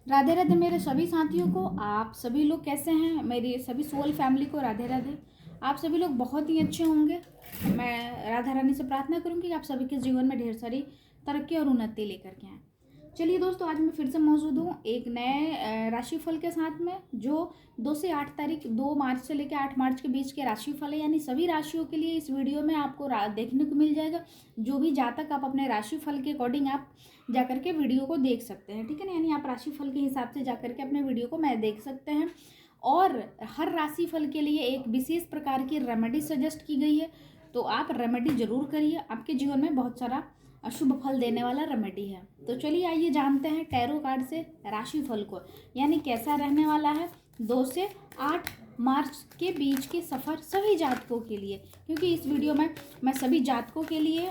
राधे राधे मेरे सभी साथियों को। आप सभी लोग कैसे हैं? मेरी सभी सोल फैमिली को राधे राधे। आप सभी लोग बहुत ही अच्छे होंगे। मैं राधा रानी से प्रार्थना करूंगी कि आप सभी के जीवन में ढेर सारी तरक्की और उन्नति लेकर के आएँ। चलिए दोस्तों, आज मैं फिर से मौजूद हूँ एक नए राशिफल के साथ में, जो 2 से 8 तारीख 2 मार्च से लेकर 8 मार्च के बीच के राशिफल है। यानी सभी राशियों के लिए इस वीडियो में आपको देखने को मिल जाएगा। जो भी जातक आप अपने राशिफल के अकॉर्डिंग आप जाकर के वीडियो को देख सकते हैं, ठीक है ना। यानी आप राशिफल के हिसाब से जाकर के अपने वीडियो को मैं देख सकते हैं। और हर राशिफल के लिए एक विशेष प्रकार की रेमेडी सजेस्ट की गई है, तो आप रेमेडी जरूर करिए। आपके जीवन में बहुत सारा अशुभ फल देने वाला रेमेडी है। तो चलिए आइए जानते हैं टैरो कार्ड से राशिफल को, यानी कैसा रहने वाला है 2 से 8 मार्च के बीच के सफ़र सभी जातकों के लिए। क्योंकि इस वीडियो में मैं सभी जातकों के लिए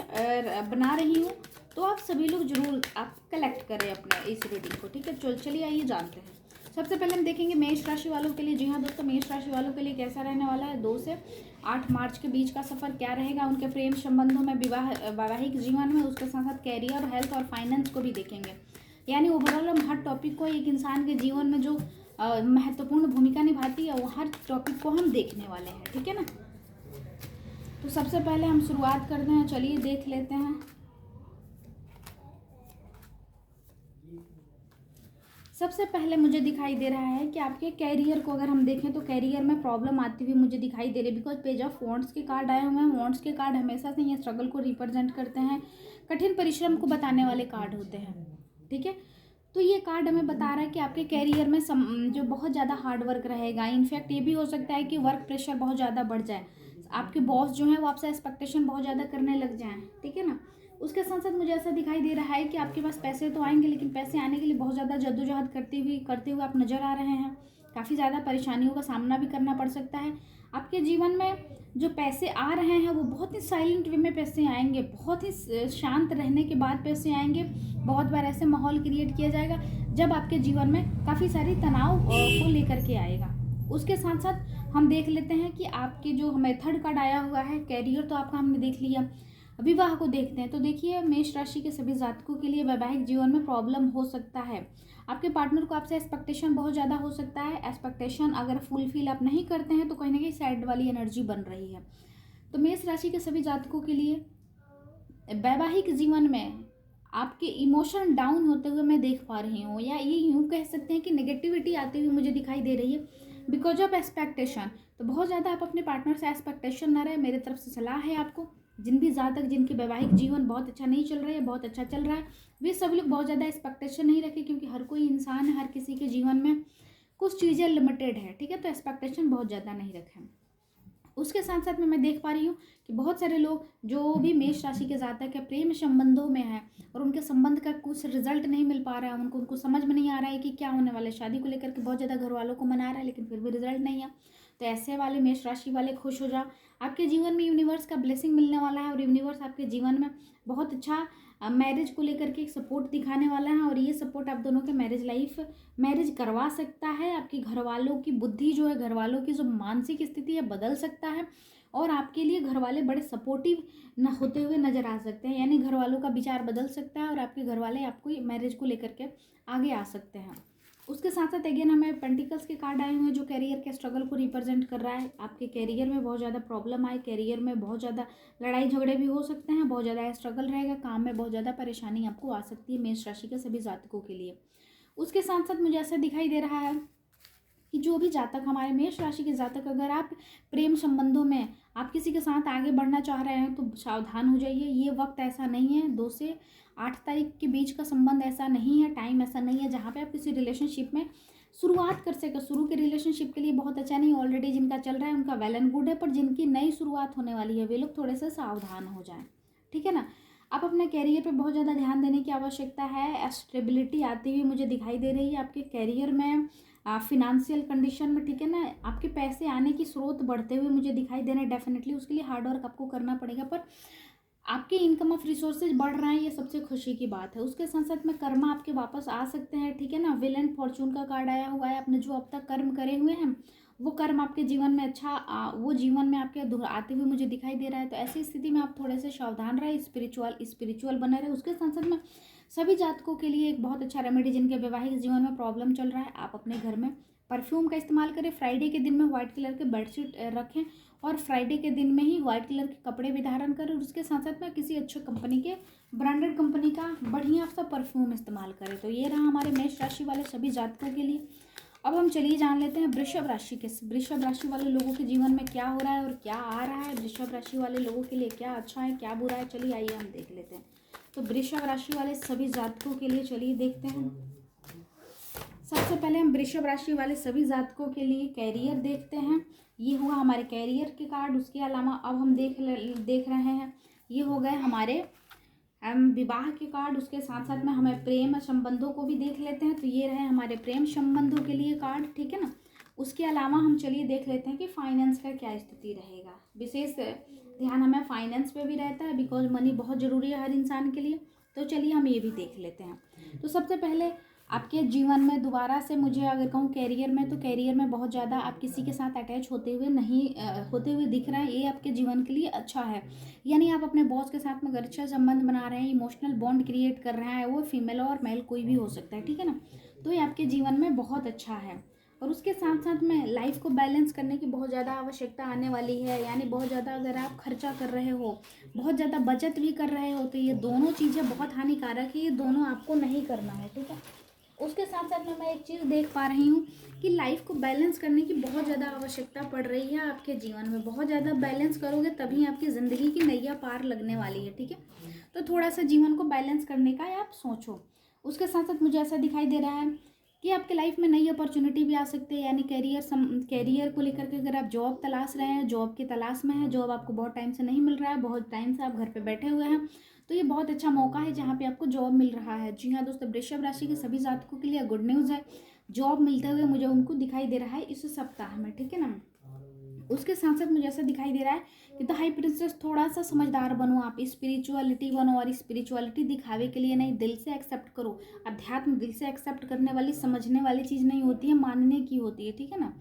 बना रही हूँ, तो आप सभी लोग जरूर आप कलेक्ट करें अपने इस रीडिंग को, ठीक है। चलिए आइए जानते हैं। सबसे पहले हम देखेंगे मेष राशि वालों के लिए। जी हाँ दोस्तों, मेष राशि वालों के लिए कैसा रहने वाला है 2 से 8 मार्च के बीच का सफ़र क्या रहेगा। उनके प्रेम संबंधों में, वैवाहिक जीवन में, उसके साथ साथ कैरियर, हेल्थ और फाइनेंस को भी देखेंगे। यानी ओवरऑल हम हर टॉपिक को, एक इंसान के जीवन में जो महत्वपूर्ण भूमिका निभाती है, वो हर टॉपिक को हम देखने वाले हैं, ठीक है ना। तो सबसे पहले हम शुरुआत करते हैं, चलिए देख लेते हैं। सबसे पहले मुझे दिखाई दे रहा है कि आपके कैरियर को अगर हम देखें तो कैरियर में प्रॉब्लम आती हुई मुझे दिखाई दे रही है। बिकॉज पेज ऑफ वॉन्ड्स के कार्ड आए हुए हैं। वॉन्ड्स के कार्ड हमेशा से ये स्ट्रगल को रिप्रेजेंट करते हैं, कठिन परिश्रम को बताने वाले कार्ड होते हैं, ठीक है। तो ये कार्ड हमें बता रहा है कि आपके कैरियर में जो बहुत ज़्यादा हार्ड वर्क रहेगा। इनफैक्ट ये भी हो सकता है कि वर्क प्रेशर बहुत ज़्यादा बढ़ जाए, आपके बॉस जो है वो आपसे एक्सपेक्टेशन बहुत ज़्यादा करने लग जाएँ, ठीक है ना। उसके साथ साथ मुझे ऐसा दिखाई दे रहा है कि आपके पास पैसे तो आएंगे, लेकिन पैसे आने के लिए बहुत ज़्यादा जद्दोजहद करते हुए आप नज़र आ रहे हैं। काफ़ी ज़्यादा परेशानियों का सामना भी करना पड़ सकता है। आपके जीवन में जो पैसे आ रहे हैं वो बहुत ही साइलेंट वे में पैसे आएंगे, बहुत ही शांत रहने के बाद पैसे आएंगे। बहुत बार ऐसे माहौल क्रिएट किया जाएगा जब आपके जीवन में काफ़ी सारी तनाव को लेकर के आएगा। उसके साथ साथ हम देख लेते हैं कि आपके जो हमें थर्ड कार्ड आया हुआ है, कैरियर तो आपका हमने देख लिया। विवाह को देखते हैं तो देखिए, मेष राशि के सभी जातकों के लिए वैवाहिक जीवन में प्रॉब्लम हो सकता है। आपके पार्टनर को आपसे एक्सपेक्टेशन बहुत ज़्यादा हो सकता है। एक्सपेक्टेशन अगर फुलफिल आप नहीं करते हैं तो कहीं ना कहीं सैड वाली एनर्जी बन रही है। तो मेष राशि के सभी जातकों के लिए वैवाहिक जीवन में आपके इमोशन डाउन होते हुए मैं देख पा रही हूँ, या ये यूँ कह सकते हैं कि नेगेटिविटी आती हुई मुझे दिखाई दे रही है बिकॉज ऑफ एक्सपेक्टेशन। तो बहुत ज़्यादा आप अपने पार्टनर से एक्सपेक्टेशन ना रहे, मेरे तरफ से सलाह है आपको। जिन भी जातक जिनके वैवाहिक जीवन बहुत अच्छा नहीं चल रहा है, बहुत अच्छा चल रहा है, वे सभी लोग बहुत ज़्यादा एक्सपेक्टेशन नहीं रखें। क्योंकि हर कोई इंसान है, हर किसी के जीवन में कुछ चीज़ें लिमिटेड है, ठीक है। तो एक्सपेक्टेशन बहुत ज़्यादा नहीं रखें। उसके साथ साथ में मैं देख पा रही हूँ कि बहुत सारे लोग जो भी मेष राशि के जातक है प्रेम संबंधों में हैं और उनके संबंध का कुछ रिजल्ट नहीं मिल पा रहा है। उनको समझ में नहीं आ रहा है कि क्या होने वाला है। शादी को लेकर के बहुत ज़्यादा घर वालों को मना रहा है, लेकिन फिर भी रिजल्ट नहीं है। तो ऐसे वाले मेष राशि वाले खुश हो जाओ, आपके जीवन में यूनिवर्स का ब्लेसिंग मिलने वाला है। और यूनिवर्स आपके जीवन में बहुत अच्छा मैरिज को लेकर के एक सपोर्ट दिखाने वाला है। और ये सपोर्ट आप दोनों के मैरिज करवा सकता है। आपके घर वालों की बुद्धि जो है, घर वालों की जो मानसिक स्थिति है, बदल सकता है। और आपके लिए घर वाले बड़े सपोर्टिव न होते हुए नजर आ सकते हैं। यानी घर वालों का विचार बदल सकता है और आपके घर वाले आपको मैरिज को लेकर के आगे आ सकते हैं। उसके साथ साथ अगेन हमें पेंटिकल्स के कार्ड आए हुए हैं, जो कैरियर के स्ट्रगल को रिप्रेजेंट कर रहा है। आपके कैरियर में बहुत ज़्यादा प्रॉब्लम आए, कैरियर में बहुत ज़्यादा लड़ाई झगड़े भी हो सकते हैं, बहुत ज़्यादा स्ट्रगल रहेगा, काम में बहुत ज़्यादा परेशानी आपको आ सकती है मेष राशि के सभी जातकों के लिए। उसके साथ साथ मुझे ऐसा दिखाई दे रहा है कि जो भी जातक, हमारे मेष राशि के जातक, अगर आप प्रेम संबंधों में आप किसी के साथ आगे बढ़ना चाह रहे हैं तो सावधान हो जाइए। ये वक्त ऐसा नहीं है, 2 से 8 तारीख के बीच का संबंध ऐसा नहीं है, टाइम ऐसा नहीं है जहाँ पे आप किसी रिलेशनशिप में शुरुआत कर सके। शुरू के रिलेशनशिप के लिए बहुत अच्छा नहीं, ऑलरेडी जिनका चल रहा है उनका वेल एंड गुड है, पर जिनकी नई शुरुआत होने वाली है वे लोग थोड़े से सावधान हो जाएं, ठीक है ना। आप अपने कैरियर पे बहुत ज़्यादा ध्यान देने की आवश्यकता है। स्टेबिलिटी आती हुई मुझे दिखाई दे रही है आपके कैरियर में, फिनेंशियल कंडीशन में, ठीक है ना। आपके पैसे आने की स्रोत बढ़ते हुए मुझे दिखाई दे रहे हैं। डेफिनेटली उसके लिए हार्ड वर्क आपको करना पड़ेगा, पर आपके इनकम ऑफ रिसोर्सेज बढ़ रहे हैं, ये सबसे खुशी की बात है। उसके साथ साथ में कर्मा आपके वापस आ सकते हैं, ठीक है ना। विल एंड फॉर्चून का कार्ड आया हुआ है। आपने जो अब तक कर्म करे हुए हैं वो कर्म आपके जीवन में वो जीवन में आपके आते हुए मुझे दिखाई दे रहा है। तो ऐसी स्थिति में आप थोड़े से सावधान रहे, स्पिरिचुअल बने रहे। उसके साथ साथ में सभी जातकों के लिए एक बहुत अच्छा रेमेडी, जिनके वैवाहिक जीवन में प्रॉब्लम चल रहा है, आप अपने घर में परफ्यूम का इस्तेमाल करें। फ्राइडे के दिन में व्हाइट कलर के बेडशीट रखें और फ्राइडे के दिन में ही व्हाइट कलर के कपड़े भी धारण करें, और उसके साथ साथ में किसी अच्छे कंपनी के, ब्रांडेड कंपनी का बढ़िया सा परफ्यूम इस्तेमाल करें। तो ये रहा हमारे मेष राशि वाले सभी जातकों के लिए। अब हम चलिए जान लेते हैं वृषभ राशि के, वृषभ राशि वाले लोगों के जीवन में क्या हो रहा है और क्या आ रहा है। वृषभ राशि वाले लोगों के लिए क्या अच्छा है, क्या बुरा है, चलिए आइए हम देख लेते हैं। तो वृषभ राशि वाले सभी जातकों के लिए चलिए देखते हैं। सबसे पहले हम वृषभ राशि वाले सभी जातकों के लिए कैरियर देखते हैं। ये हुआ हमारे कैरियर के कार्ड। उसके अलावा अब हम देख रहे हैं, ये हो गए हमारे विवाह के कार्ड। उसके साथ साथ में हमें प्रेम संबंधों को भी देख लेते हैं। तो ये रहे हमारे प्रेम संबंधों के लिए कार्ड, ठीक है ना। उसके अलावा हम चलिए देख लेते हैं कि फाइनेंस का क्या स्थिति रहेगा। विशेष ध्यान हमें फाइनेंस पे भी रहता है, बिकॉज मनी बहुत ज़रूरी है हर इंसान के लिए। तो चलिए हम ये भी देख लेते हैं। तो सबसे पहले आपके जीवन में दोबारा से मुझे अगर कहूँ कैरियर में, तो कैरियर में बहुत ज़्यादा आप किसी के साथ अटैच होते हुए नहीं होते हुए दिख रहा है। ये आपके जीवन के लिए अच्छा है, यानी आप अपने बॉस के साथ में अगर अच्छा संबंध बना रहे हैं, इमोशनल बॉन्ड क्रिएट कर रहे हैं, वो फीमेल और मेल कोई भी हो सकता है, ठीक है ना। तो ये आपके जीवन में बहुत अच्छा है। और उसके साथ साथ में लाइफ को बैलेंस करने की बहुत ज़्यादा आवश्यकता आने वाली है, यानी बहुत ज़्यादा अगर आप खर्चा कर रहे हो, बहुत ज़्यादा बचत भी कर रहे हो, तो ये दोनों चीज़ें बहुत हानिकारक है, ये दोनों आपको नहीं करना है, ठीक है। उसके साथ साथ में मैं एक चीज़ देख पा रही हूँ कि लाइफ को बैलेंस करने की बहुत ज़्यादा आवश्यकता पड़ रही है आपके जीवन में। बहुत ज़्यादा बैलेंस करोगे तभी आपकी ज़िंदगी की नैया पार लगने वाली है, ठीक है। तो थोड़ा सा जीवन को बैलेंस करने का आप सोचो। उसके साथ साथ मुझे ऐसा दिखाई दे रहा है कि आपके लाइफ में नई अपॉर्चुनिटी भी आ सकती है, यानी कैरियर को लेकर के अगर आप जॉब तलाश रहे हैं, जॉब की तलाश में है, जॉब आपको बहुत टाइम से नहीं मिल रहा है, बहुत टाइम से आप घर पे बैठे हुए हैं, तो ये बहुत अच्छा मौका है जहाँ पे आपको जॉब मिल रहा है। जी हाँ दोस्तों, वृषभ राशि के सभी जातकों के लिए गुड न्यूज़ है। जॉब मिलते हुए मुझे उनको दिखाई दे रहा है इस सप्ताह में, ठीक है ना। उसके साथ साथ मुझे ऐसा दिखाई दे रहा है कि द हाई प्रिंसेस, थोड़ा सा समझदार बनो, आप स्पिरिचुअलिटी बनो, और स्पिरिचुअलिटी दिखावे के लिए नहीं, दिल से एक्सेप्ट करो। अध्यात्म दिल से एक्सेप्ट करने वाली, समझने वाली चीज़ नहीं होती है, मानने की होती है, ठीक है ना।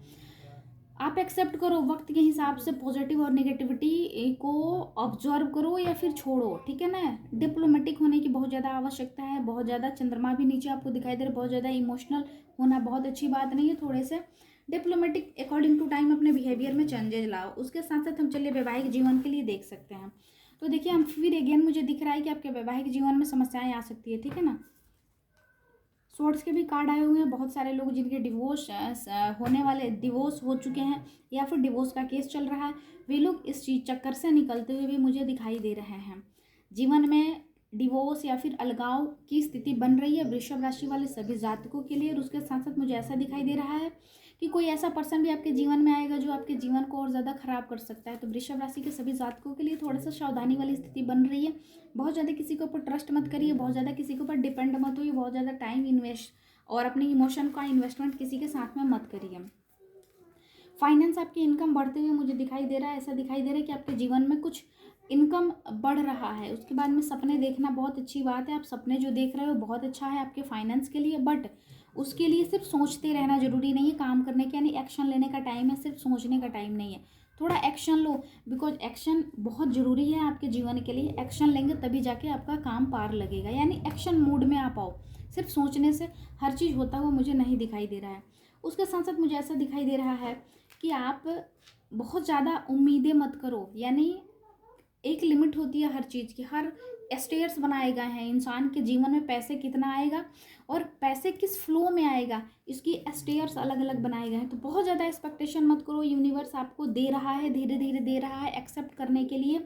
आप एक्सेप्ट करो, वक्त के हिसाब से पॉजिटिव और नेगेटिविटी को ऑब्जर्व करो या फिर छोड़ो, ठीक है ना। डिप्लोमेटिक होने की बहुत ज़्यादा आवश्यकता है। बहुत ज़्यादा चंद्रमा भी नीचे आपको दिखाई दे रहा है, बहुत ज़्यादा इमोशनल होना बहुत अच्छी बात नहीं है। थोड़े से डिप्लोमेटिक अकॉर्डिंग टू टाइम अपने बिहेवियर में चेंजेस लाओ। उसके साथ साथ हम चलिए वैवाहिक जीवन के लिए देख सकते हैं। तो देखिए, हम फिर अगेन मुझे दिख रहा है कि आपके वैवाहिक जीवन में समस्याएं आ सकती है, ठीक है ना। सोर्ट्स के भी कार्ड आए हुए हैं। बहुत सारे लोग जिनके डिवोर्स होने वाले, डिवोर्स हो चुके हैं या फिर डिवोर्स का केस चल रहा है, वे लोग इस चीज चक्कर से निकलते हुए भी मुझे दिखाई दे रहे हैं। जीवन में डिवोर्स या फिर अलगाव की स्थिति बन रही है वृषभ राशि वाले सभी जातकों के लिए। और उसके साथ साथ मुझे ऐसा दिखाई दे रहा है कि कोई ऐसा पर्सन भी आपके जीवन में आएगा जो आपके जीवन को और ज़्यादा खराब कर सकता है। तो वृषभ राशि के सभी जातकों के लिए थोड़ा सा सावधानी वाली स्थिति बन रही है। बहुत ज़्यादा किसी के ऊपर ट्रस्ट मत करिए, बहुत ज़्यादा किसी के ऊपर डिपेंड मत होइए, बहुत ज़्यादा टाइम इन्वेस्ट और अपनी इमोशन का इन्वेस्टमेंट किसी के साथ में मत करिए। फाइनेंस, आपकी इनकम बढ़ते हुए मुझे दिखाई दे रहा है। ऐसा दिखाई दे रहा है कि आपके जीवन में कुछ इनकम बढ़ रहा है। उसके बाद में सपने देखना बहुत अच्छी बात है। आप सपने जो देख रहे हो बहुत अच्छा है आपके फाइनेंस के लिए, बट उसके लिए सिर्फ सोचते रहना जरूरी नहीं है। काम करने के, यानी एक्शन लेने का टाइम है, सिर्फ सोचने का टाइम नहीं है। थोड़ा एक्शन लो, बिकॉज एक्शन बहुत ज़रूरी है आपके जीवन के लिए। एक्शन लेंगे तभी जाके आपका काम पार लगेगा, यानी एक्शन मूड में आप आओ। सिर्फ सोचने से हर चीज़ होता हुआ मुझे नहीं दिखाई दे रहा है। उसके साथ साथ मुझे ऐसा दिखाई दे रहा है कि आप बहुत ज़्यादा उम्मीदें मत करो, यानी एक लिमिट होती है हर चीज़ की। हर स्टेयर्स बनाए गए हैं इंसान के जीवन में, पैसे कितना आएगा और पैसे किस फ्लो में आएगा, इसकी स्टेयर्स अलग अलग बनाए गए हैं। तो बहुत ज़्यादा एक्सपेक्टेशन मत करो। यूनिवर्स आपको दे रहा है, धीरे धीरे दे रहा है एक्सेप्ट करने के लिए।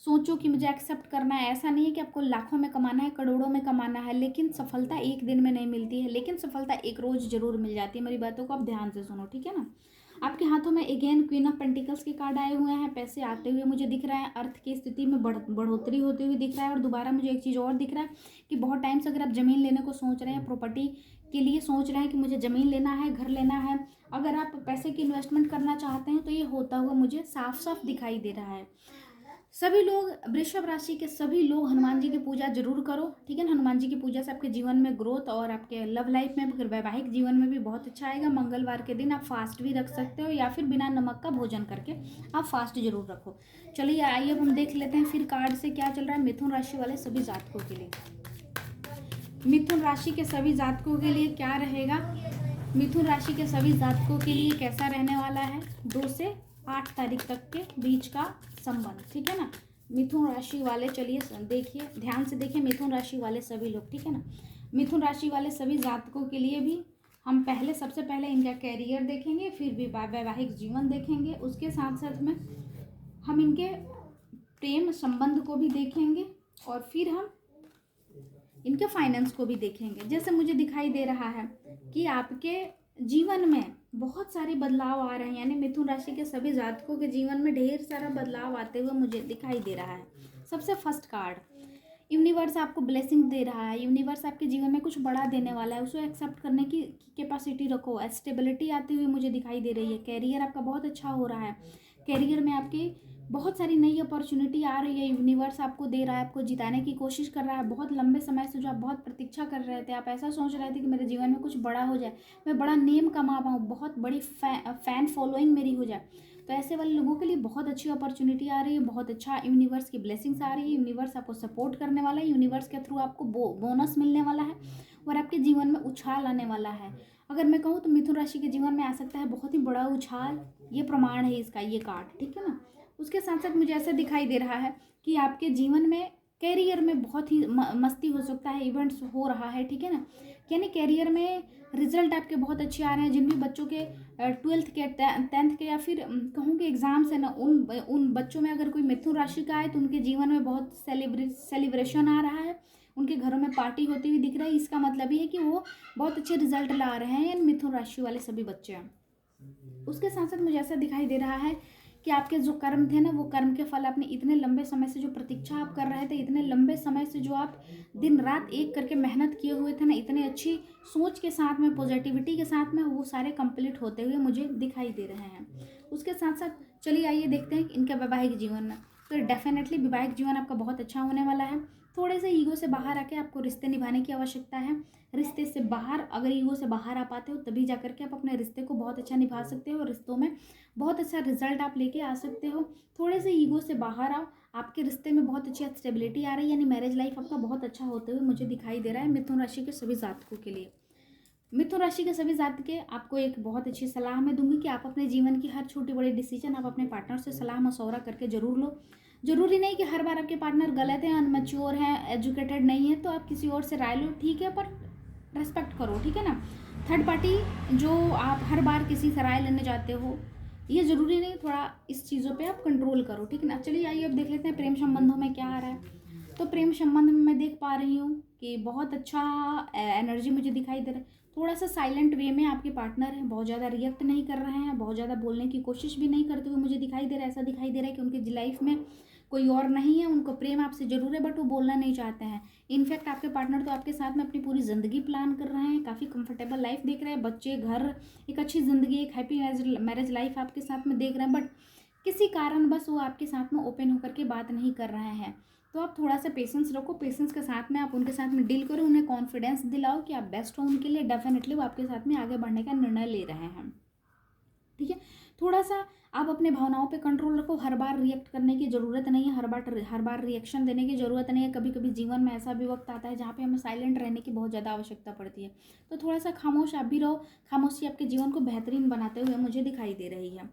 सोचो कि मुझे एक्सेप्ट करना है। ऐसा नहीं है कि आपको लाखों में कमाना है, करोड़ों में कमाना है, लेकिन सफलता एक दिन में नहीं मिलती है, लेकिन सफलता एक रोज़ जरूर मिल जाती है। मेरी बातों को आप ध्यान से सुनो, ठीक है ना। आपके हाथों में अगेन क्वीन ऑफ पेंटिकल्स के कार्ड आए हुए हैं। पैसे आते हुए मुझे दिख रहा है, अर्थ की स्थिति में बढ़ोतरी होते हुए दिख रहा है। और दोबारा मुझे एक चीज़ और दिख रहा है कि बहुत टाइम से अगर आप ज़मीन लेने को सोच रहे हैं, प्रॉपर्टी के लिए सोच रहे हैं कि मुझे ज़मीन लेना है, घर लेना है, अगर आप पैसे की इन्वेस्टमेंट करना चाहते हैं, तो ये होता हुआ मुझे साफ साफ दिखाई दे रहा है। सभी लोग, वृषभ राशि के सभी लोग हनुमान जी की पूजा जरूर करो, ठीक है ना। हनुमान जी की पूजा से आपके जीवन में ग्रोथ और आपके लव लाइफ में, फिर वैवाहिक जीवन में भी बहुत अच्छा आएगा। मंगलवार के दिन आप फास्ट भी रख सकते हो, या फिर बिना नमक का भोजन करके आप फास्ट जरूर रखो। चलिए आइए अब हम देख लेते हैं फिर कार्ड से क्या चल रहा है मिथुन राशि वाले सभी जातकों के लिए। मिथुन राशि के सभी जातकों के लिए क्या रहेगा, मिथुन राशि के सभी जातकों के लिए कैसा रहने वाला है 2 से 8 तारीख तक के बीच का संबंध, ठीक है ना। मिथुन राशि वाले चलिए देखिए, ध्यान से देखिए मिथुन राशि वाले सभी लोग, ठीक है ना। मिथुन राशि वाले सभी जातकों के लिए भी हम सबसे पहले इनका कैरियर देखेंगे, फिर वैवाहिक जीवन देखेंगे, उसके साथ साथ में हम इनके प्रेम संबंध को भी देखेंगे और फिर हम इनके फाइनेंस को भी देखेंगे। जैसे मुझे दिखाई दे रहा है कि आपके जीवन में बहुत सारे बदलाव आ रहे हैं, यानी मिथुन राशि के सभी जातकों के जीवन में ढेर सारा बदलाव आते हुए मुझे दिखाई दे रहा है। सबसे फर्स्ट कार्ड, यूनिवर्स आपको ब्लेसिंग दे रहा है, यूनिवर्स आपके जीवन में कुछ बड़ा देने वाला है, उसको एक्सेप्ट करने की कैपेसिटी रखो। स्टेबिलिटी आती हुई मुझे दिखाई दे रही है, कैरियर आपका बहुत अच्छा हो रहा है, कैरियर में आपकी बहुत सारी नई अपॉर्चुनिटी आ रही है, यूनिवर्स आपको दे रहा है, आपको जिताने की कोशिश कर रहा है। बहुत लंबे समय से जो आप बहुत प्रतीक्षा कर रहे थे, आप ऐसा सोच रहे थे कि मेरे जीवन में कुछ बड़ा हो जाए, मैं बड़ा नेम कमा पाऊँ, बहुत बड़ी फैन फॉलोइंग मेरी हो जाए, तो ऐसे वाले लोगों के लिए बहुत अच्छी अपॉर्चुनिटी आ रही है, बहुत अच्छा यूनिवर्स की ब्लेसिंग्स आ रही है, यूनिवर्स आपको सपोर्ट करने वाला है, यूनिवर्स के थ्रू आपको बोनस मिलने वाला है और आपके जीवन में उछाल आने वाला है। अगर मैं कहूँ तो मिथुन राशि के जीवन में आ सकता है बहुत ही बड़ा उछाल, ये प्रमाण है इसका, ये कार्ड, ठीक है ना। उसके साथ साथ मुझे ऐसा दिखाई दे रहा है कि आपके जीवन में कैरियर में बहुत ही मस्ती हो सकता है, इवेंट्स हो रहा है, ठीक है ना। यानी कैरियर में रिजल्ट आपके बहुत अच्छे आ रहे हैं। जिन भी बच्चों के 12th के 10th के या फिर कहूँ कि एग्ज़ाम्स है ना, उन बच्चों में अगर कोई मिथुन राशि का है तो उनके जीवन में बहुत सेलिब्रेशन आ रहा है, उनके घरों में पार्टी होती हुई दिख रही है। इसका मतलब ये है कि वो बहुत अच्छे रिजल्ट ला रहे हैं, यानी मिथुन राशि वाले सभी बच्चे हैं। उसके साथ साथ मुझे ऐसा दिखाई दे रहा है कि आपके जो कर्म थे ना, वो कर्म के फल आपने इतने लंबे समय से जो प्रतीक्षा आप कर रहे थे, इतने लंबे समय से जो आप दिन रात एक करके मेहनत किए हुए थे ना, इतने अच्छी सोच के साथ में, पॉजिटिविटी के साथ में, वो सारे कंप्लीट होते हुए मुझे दिखाई दे रहे हैं। उसके साथ साथ चलिए आइए देखते हैं इनके वैवाहिक जीवन में। तो डेफिनेटली वैवाहिक जीवन आपका बहुत अच्छा होने वाला है। थोड़े से ईगो से बाहर आके आपको रिश्ते निभाने की आवश्यकता है। रिश्ते से बाहर, अगर ईगो से बाहर आ पाते हो तभी जा करके आप अपने रिश्ते को बहुत अच्छा निभा सकते हो और रिश्तों में बहुत अच्छा रिजल्ट आप लेके आ सकते हो। थोड़े से ईगो से बाहर आओ, आपके रिश्ते में बहुत अच्छी स्टेबिलिटी आ रही है, यानी मैरिज लाइफ आपका बहुत अच्छा होते हुए मुझे दिखाई दे रहा है मिथुन राशि के सभी जातकों के लिए। मिथुन राशि के सभी जातक के आपको एक बहुत अच्छी सलाह मैं दूंगी कि आप अपने जीवन की हर छोटी बड़ी डिसीजन आप अपने पार्टनर से सलाह मशवरा करके जरूर लो। जरूरी नहीं कि हर बार आपके पार्टनर गलत है, अनमैच्योर है, एजुकेटेड नहीं है तो आप किसी और से राय लो, ठीक है, पर रेस्पेक्ट करो, ठीक है ना। थर्ड पार्टी जो आप हर बार किसी से राय लेने जाते हो, ये ज़रूरी नहीं, थोड़ा इस चीज़ों पे आप कंट्रोल करो, ठीक है ना। चलिए आइए अब देख लेते हैं प्रेम संबंधों में क्या आ रहा है। तो प्रेम संबंध में मैं देख पा रही हूँ कि बहुत अच्छा एनर्जी मुझे दिखाई दे रहा है। थोड़ा सा साइलेंट वे में आपके पार्टनर हैं, बहुत ज़्यादा रिएक्ट नहीं कर रहे हैं, बहुत ज़्यादा बोलने की कोशिश भी नहीं करते हुए मुझे दिखाई दे रहा है। ऐसा दिखाई दे रहा है कि उनकी लाइफ में कोई और नहीं है, उनको प्रेम आपसे जरूर है बट वो बोलना नहीं चाहते हैं। इनफैक्ट आपके पार्टनर तो आपके साथ में अपनी पूरी ज़िंदगी प्लान कर रहे हैं, काफ़ी कंफर्टेबल लाइफ देख रहे हैं, बच्चे, घर, एक अच्छी ज़िंदगी, एक हैप्पी मैरिज लाइफ आपके साथ में देख रहे हैं, बट किसी कारण बस वो आपके साथ में ओपन होकर के बात नहीं कर रहे हैं। तो आप थोड़ा सा पेशेंस रखो, पेशेंस के साथ में आप उनके साथ में डील करो, उन्हें कॉन्फिडेंस दिलाओ कि आप बेस्ट हो उनके लिए। डेफिनेटली वो आपके साथ में आगे बढ़ने का निर्णय ले रहे हैं, ठीक है। थोड़ा सा आप अपने भावनाओं पे कंट्रोल रखो, हर बार रिएक्ट करने की ज़रूरत नहीं है, हर बार रिएक्शन देने की ज़रूरत नहीं है। कभी कभी जीवन में ऐसा भी वक्त आता है जहाँ पे हमें साइलेंट रहने की बहुत ज़्यादा आवश्यकता पड़ती है, तो थोड़ा सा खामोश आप भी रहो। खामोशी आपके जीवन को बेहतरीन बनाते हुए मुझे दिखाई दे रही है।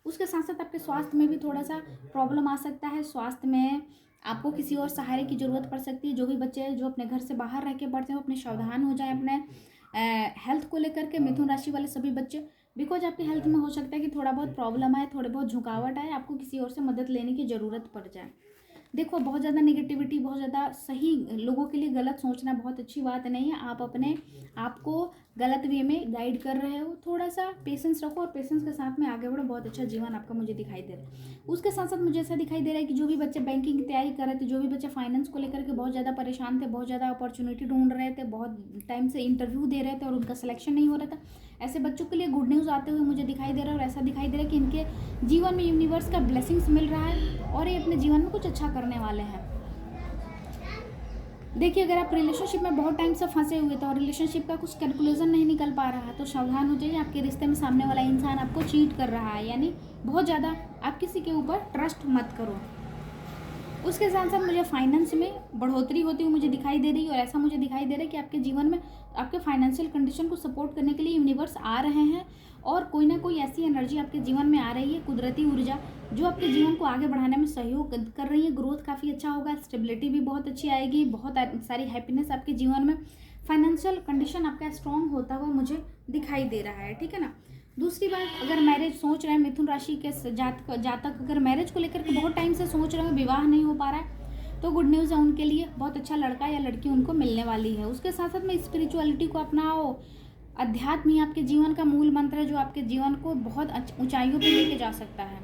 उसके साथ साथ आपके स्वास्थ्य में भी थोड़ा सा प्रॉब्लम आ सकता है, स्वास्थ्य में आपको किसी और सहारे की ज़रूरत पड़ सकती है। जो भी बच्चे जो अपने घर से बाहर रह के पढ़ते हो, अपने सावधान हो जाए अपने हेल्थ को लेकर के, मिथुन राशि वाले सभी बच्चे, बिकॉज आपकी हेल्थ में हो सकता है कि थोड़ा बहुत प्रॉब्लम आए, थोड़े बहुत झुकावट आए, आपको किसी और से मदद लेने की ज़रूरत पड़ जाए। देखो बहुत ज़्यादा नेगेटिविटी, बहुत ज़्यादा सही लोगों के लिए गलत सोचना बहुत अच्छी बात नहीं है। आप अपने आप को गलत वे में गाइड कर रहे हो, थोड़ा सा पेशेंस रखो और पेशेंस के साथ में आगे बढ़ो। बहुत अच्छा जीवन आपका मुझे दिखाई दे रहा है। उसके साथ साथ मुझे ऐसा दिखाई दे रहा है कि जो भी बच्चे बैंकिंग की तैयारी कर रहे थे, जो भी बच्चे फाइनेंस को लेकर के बहुत ज़्यादा परेशान थे, बहुत ज़्यादा अपॉर्चुनिटी ढूंढ रहे थे, बहुत टाइम से इंटरव्यू दे रहे थे और उनका सिलेक्शन नहीं हो रहा था, ऐसे बच्चों के लिए गुड न्यूज़ आते हुए मुझे दिखाई दे रहा है। और ऐसा दिखाई दे रहा है कि इनके जीवन में यूनिवर्स का ब्लेसिंग्स मिल रहा है और ये अपने जीवन में कुछ अच्छा करने वाले हैं। देखिए अगर आप रिलेशनशिप में बहुत टाइम से फंसे हुए थे और रिलेशनशिप का कुछ कैलकुलेशन नहीं निकल पा रहा है तो सावधान हो जाइए, आपके रिश्ते में सामने वाला इंसान आपको चीट कर रहा है, यानी बहुत ज़्यादा आप किसी के ऊपर ट्रस्ट मत करो। उसके साथ साथ मुझे फाइनेंस में बढ़ोतरी होती हुई मुझे दिखाई दे रही है, और ऐसा मुझे दिखाई दे रहा है कि आपके जीवन में आपके फाइनेंशियल कंडीशन को सपोर्ट करने के लिए यूनिवर्स आ रहे हैं, और कोई ना कोई ऐसी एनर्जी आपके जीवन में आ रही है, कुदरती ऊर्जा, जो आपके जीवन को आगे बढ़ाने में सहयोग कर रही है। ग्रोथ काफ़ी अच्छा होगा, स्टेबिलिटी भी बहुत अच्छी आएगी, बहुत सारी हैप्पीनेस आपके जीवन में, फाइनेंशियल कंडीशन आपका स्ट्रॉन्ग होता हुआ मुझे दिखाई दे रहा है, ठीक है ना। दूसरी बात, अगर मैरिज सोच रहे हैं मिथुन राशि के जातक अगर मैरिज को लेकर के बहुत टाइम से सोच रहे हैं, विवाह नहीं हो पा रहा है, तो गुड न्यूज़ है उनके लिए, बहुत अच्छा लड़का या लड़की उनको मिलने वाली है। उसके साथ साथ में स्पिरिचुअलिटी को अपनाओ, अध्यात्म ही आपके जीवन का मूल मंत्र है, जो आपके जीवन को बहुत ऊंचाइयों पे लेके जा सकता है,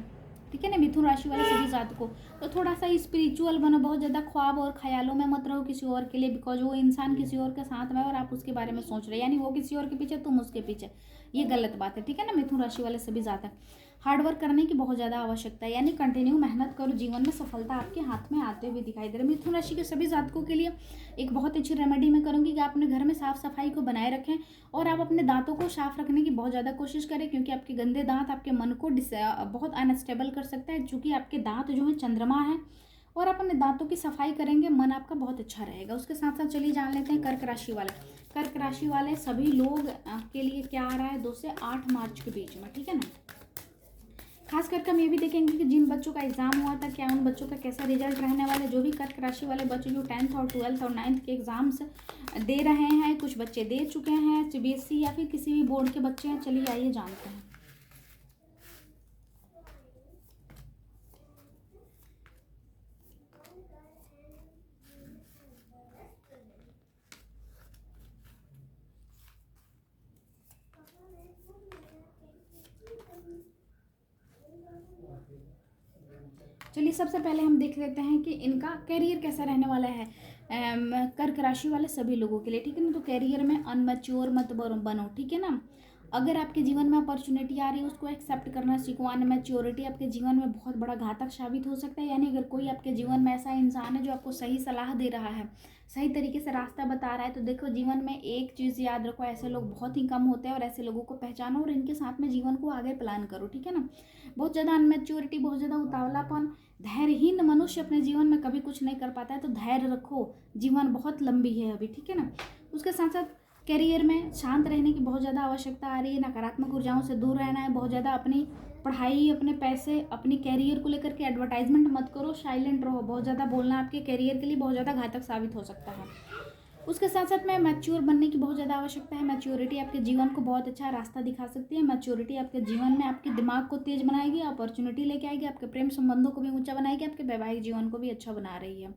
ठीक है ना। मिथुन राशि वाले सभी जातकों को तो थोड़ा सा स्पिरिचुअल बनो, बहुत ज़्यादा ख्वाब और ख्यालों में मत रहो किसी और के लिए, बिकॉज वो इंसान किसी और के साथ में और आप उसके बारे में सोच रहे हैं, यानी वो किसी और के पीछे तुम उसके पीछे, ये गलत बात है, ठीक है ना। मिथुन राशि वाले सभी जातक, हार्डवर्क करने की बहुत ज़्यादा आवश्यकता है, यानी कंटिन्यू मेहनत करो, जीवन में सफलता आपके हाथ में आते हुए दिखाई दे रही है। मिथुन राशि के सभी जातकों के लिए एक बहुत अच्छी रेमेडी मैं करूँगी कि आप अपने घर में साफ सफाई को बनाए रखें, और आप अपने दांतों को साफ रखने की बहुत ज़्यादा कोशिश करें, क्योंकि आपके गंदे दांत आपके मन को बहुत अनस्टेबल कर सकता है, चूँकि आपके दांत जो है चंद्रमा है, और आप अपने दांतों की सफाई करेंगे, मन आपका बहुत अच्छा रहेगा। उसके साथ साथ चलिए जान लेते हैं कर्क राशि वाले। कर्क राशि वाले सभी लोग के लिए क्या आ रहा है 2 से 8 मार्च के बीच में, ठीक है ना। खास करके हम ये भी देखेंगे कि जिन बच्चों का एग्जाम हुआ था, क्या उन बच्चों का कैसा रिजल्ट रहने वाला है। जो भी कर्क राशि वाले बच्चे जो 10th और 12th और 9th के एग्जाम्स दे रहे हैं, कुछ बच्चे दे चुके हैं, सीबीएसई या फिर किसी भी बोर्ड के बच्चे हैं, चलिए आइए जानते हैं। चलिए सबसे पहले हम देख लेते हैं कि इनका कैरियर कैसा रहने वाला है कर्क राशि वाले सभी लोगों के लिए, ठीक है ना। तो कैरियर में अनमैच्योर मत बनो, ठीक है ना। अगर आपके जीवन में अपॉर्चुनिटी आ रही है, उसको एक्सेप्ट करना सीखो। अनमैच्योरिटी आपके जीवन में बहुत बड़ा घातक साबित हो सकता है, यानी अगर कोई आपके जीवन में ऐसा इंसान है जो आपको सही सलाह दे रहा है, सही तरीके से रास्ता बता रहा है, तो देखो जीवन में एक चीज़ याद रखो, ऐसे लोग बहुत ही कम होते हैं, और ऐसे लोगों को पहचानो और इनके साथ में जीवन को आगे प्लान करो, ठीक है ना। बहुत ज़्यादा अनमैच्योरिटी, बहुत ज़्यादा उतावलापन, धैर्यहीन मनुष्य अपने जीवन में कभी कुछ नहीं कर पाता है, तो धैर्य रखो, जीवन बहुत लंबी है अभी, ठीक है ना। उसके साथ साथ करियर में शांत रहने की बहुत ज़्यादा आवश्यकता आ रही है, नकारात्मक ऊर्जाओं से दूर रहना है, बहुत ज़्यादा अपनी पढ़ाई, अपने पैसे, अपनी कैरियर को लेकर के एडवर्टाइजमेंट मत करो, साइलेंट रहो। बहुत ज़्यादा बोलना आपके कैरियर के लिए बहुत ज़्यादा घातक साबित हो सकता है। उसके साथ साथ में मैच्योर बनने की बहुत ज़्यादा आवश्यकता है। मैच्योरिटी आपके जीवन को बहुत अच्छा रास्ता दिखा सकती है। मैच्योरिटी आपके जीवन में आपके दिमाग को तेज बनाएगी, अपॉर्चुनिटी लेके आएगी, आपके प्रेम संबंधों को भी ऊंचा बनाएगी, आपके वैवाहिक जीवन को भी अच्छा बना रही है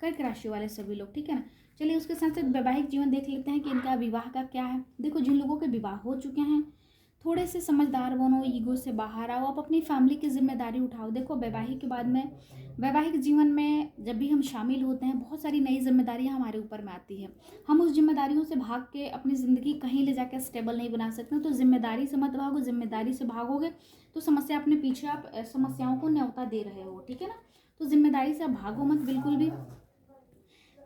कर्क राशि वाले सभी लोग, ठीक है ना। चलिए उसके साथ साथ वैवाहिक जीवन देख लेते हैं कि इनका विवाह का क्या है। देखो जिन लोगों के विवाह हो चुके हैं, थोड़े से समझदार बनो, ईगो से बाहर आओ, आप अपनी फैमिली की जिम्मेदारी उठाओ। देखो वैवाहिक के बाद में, वैवाहिक जीवन में जब भी हम शामिल होते हैं, बहुत सारी नई जिम्मेदारियां हमारे ऊपर में आती है। हम उस जिम्मेदारियों से भाग के अपनी ज़िंदगी कहीं ले जाकर स्टेबल नहीं बना सकते। तो जिम्मेदारी से मत भागो, जिम्मेदारी से भागोगे तो समस्या अपने पीछे आप समस्याओं को न्योता दे रहे हो, ठीक है ना। तो जिम्मेदारी से आप भागो मत बिल्कुल भी।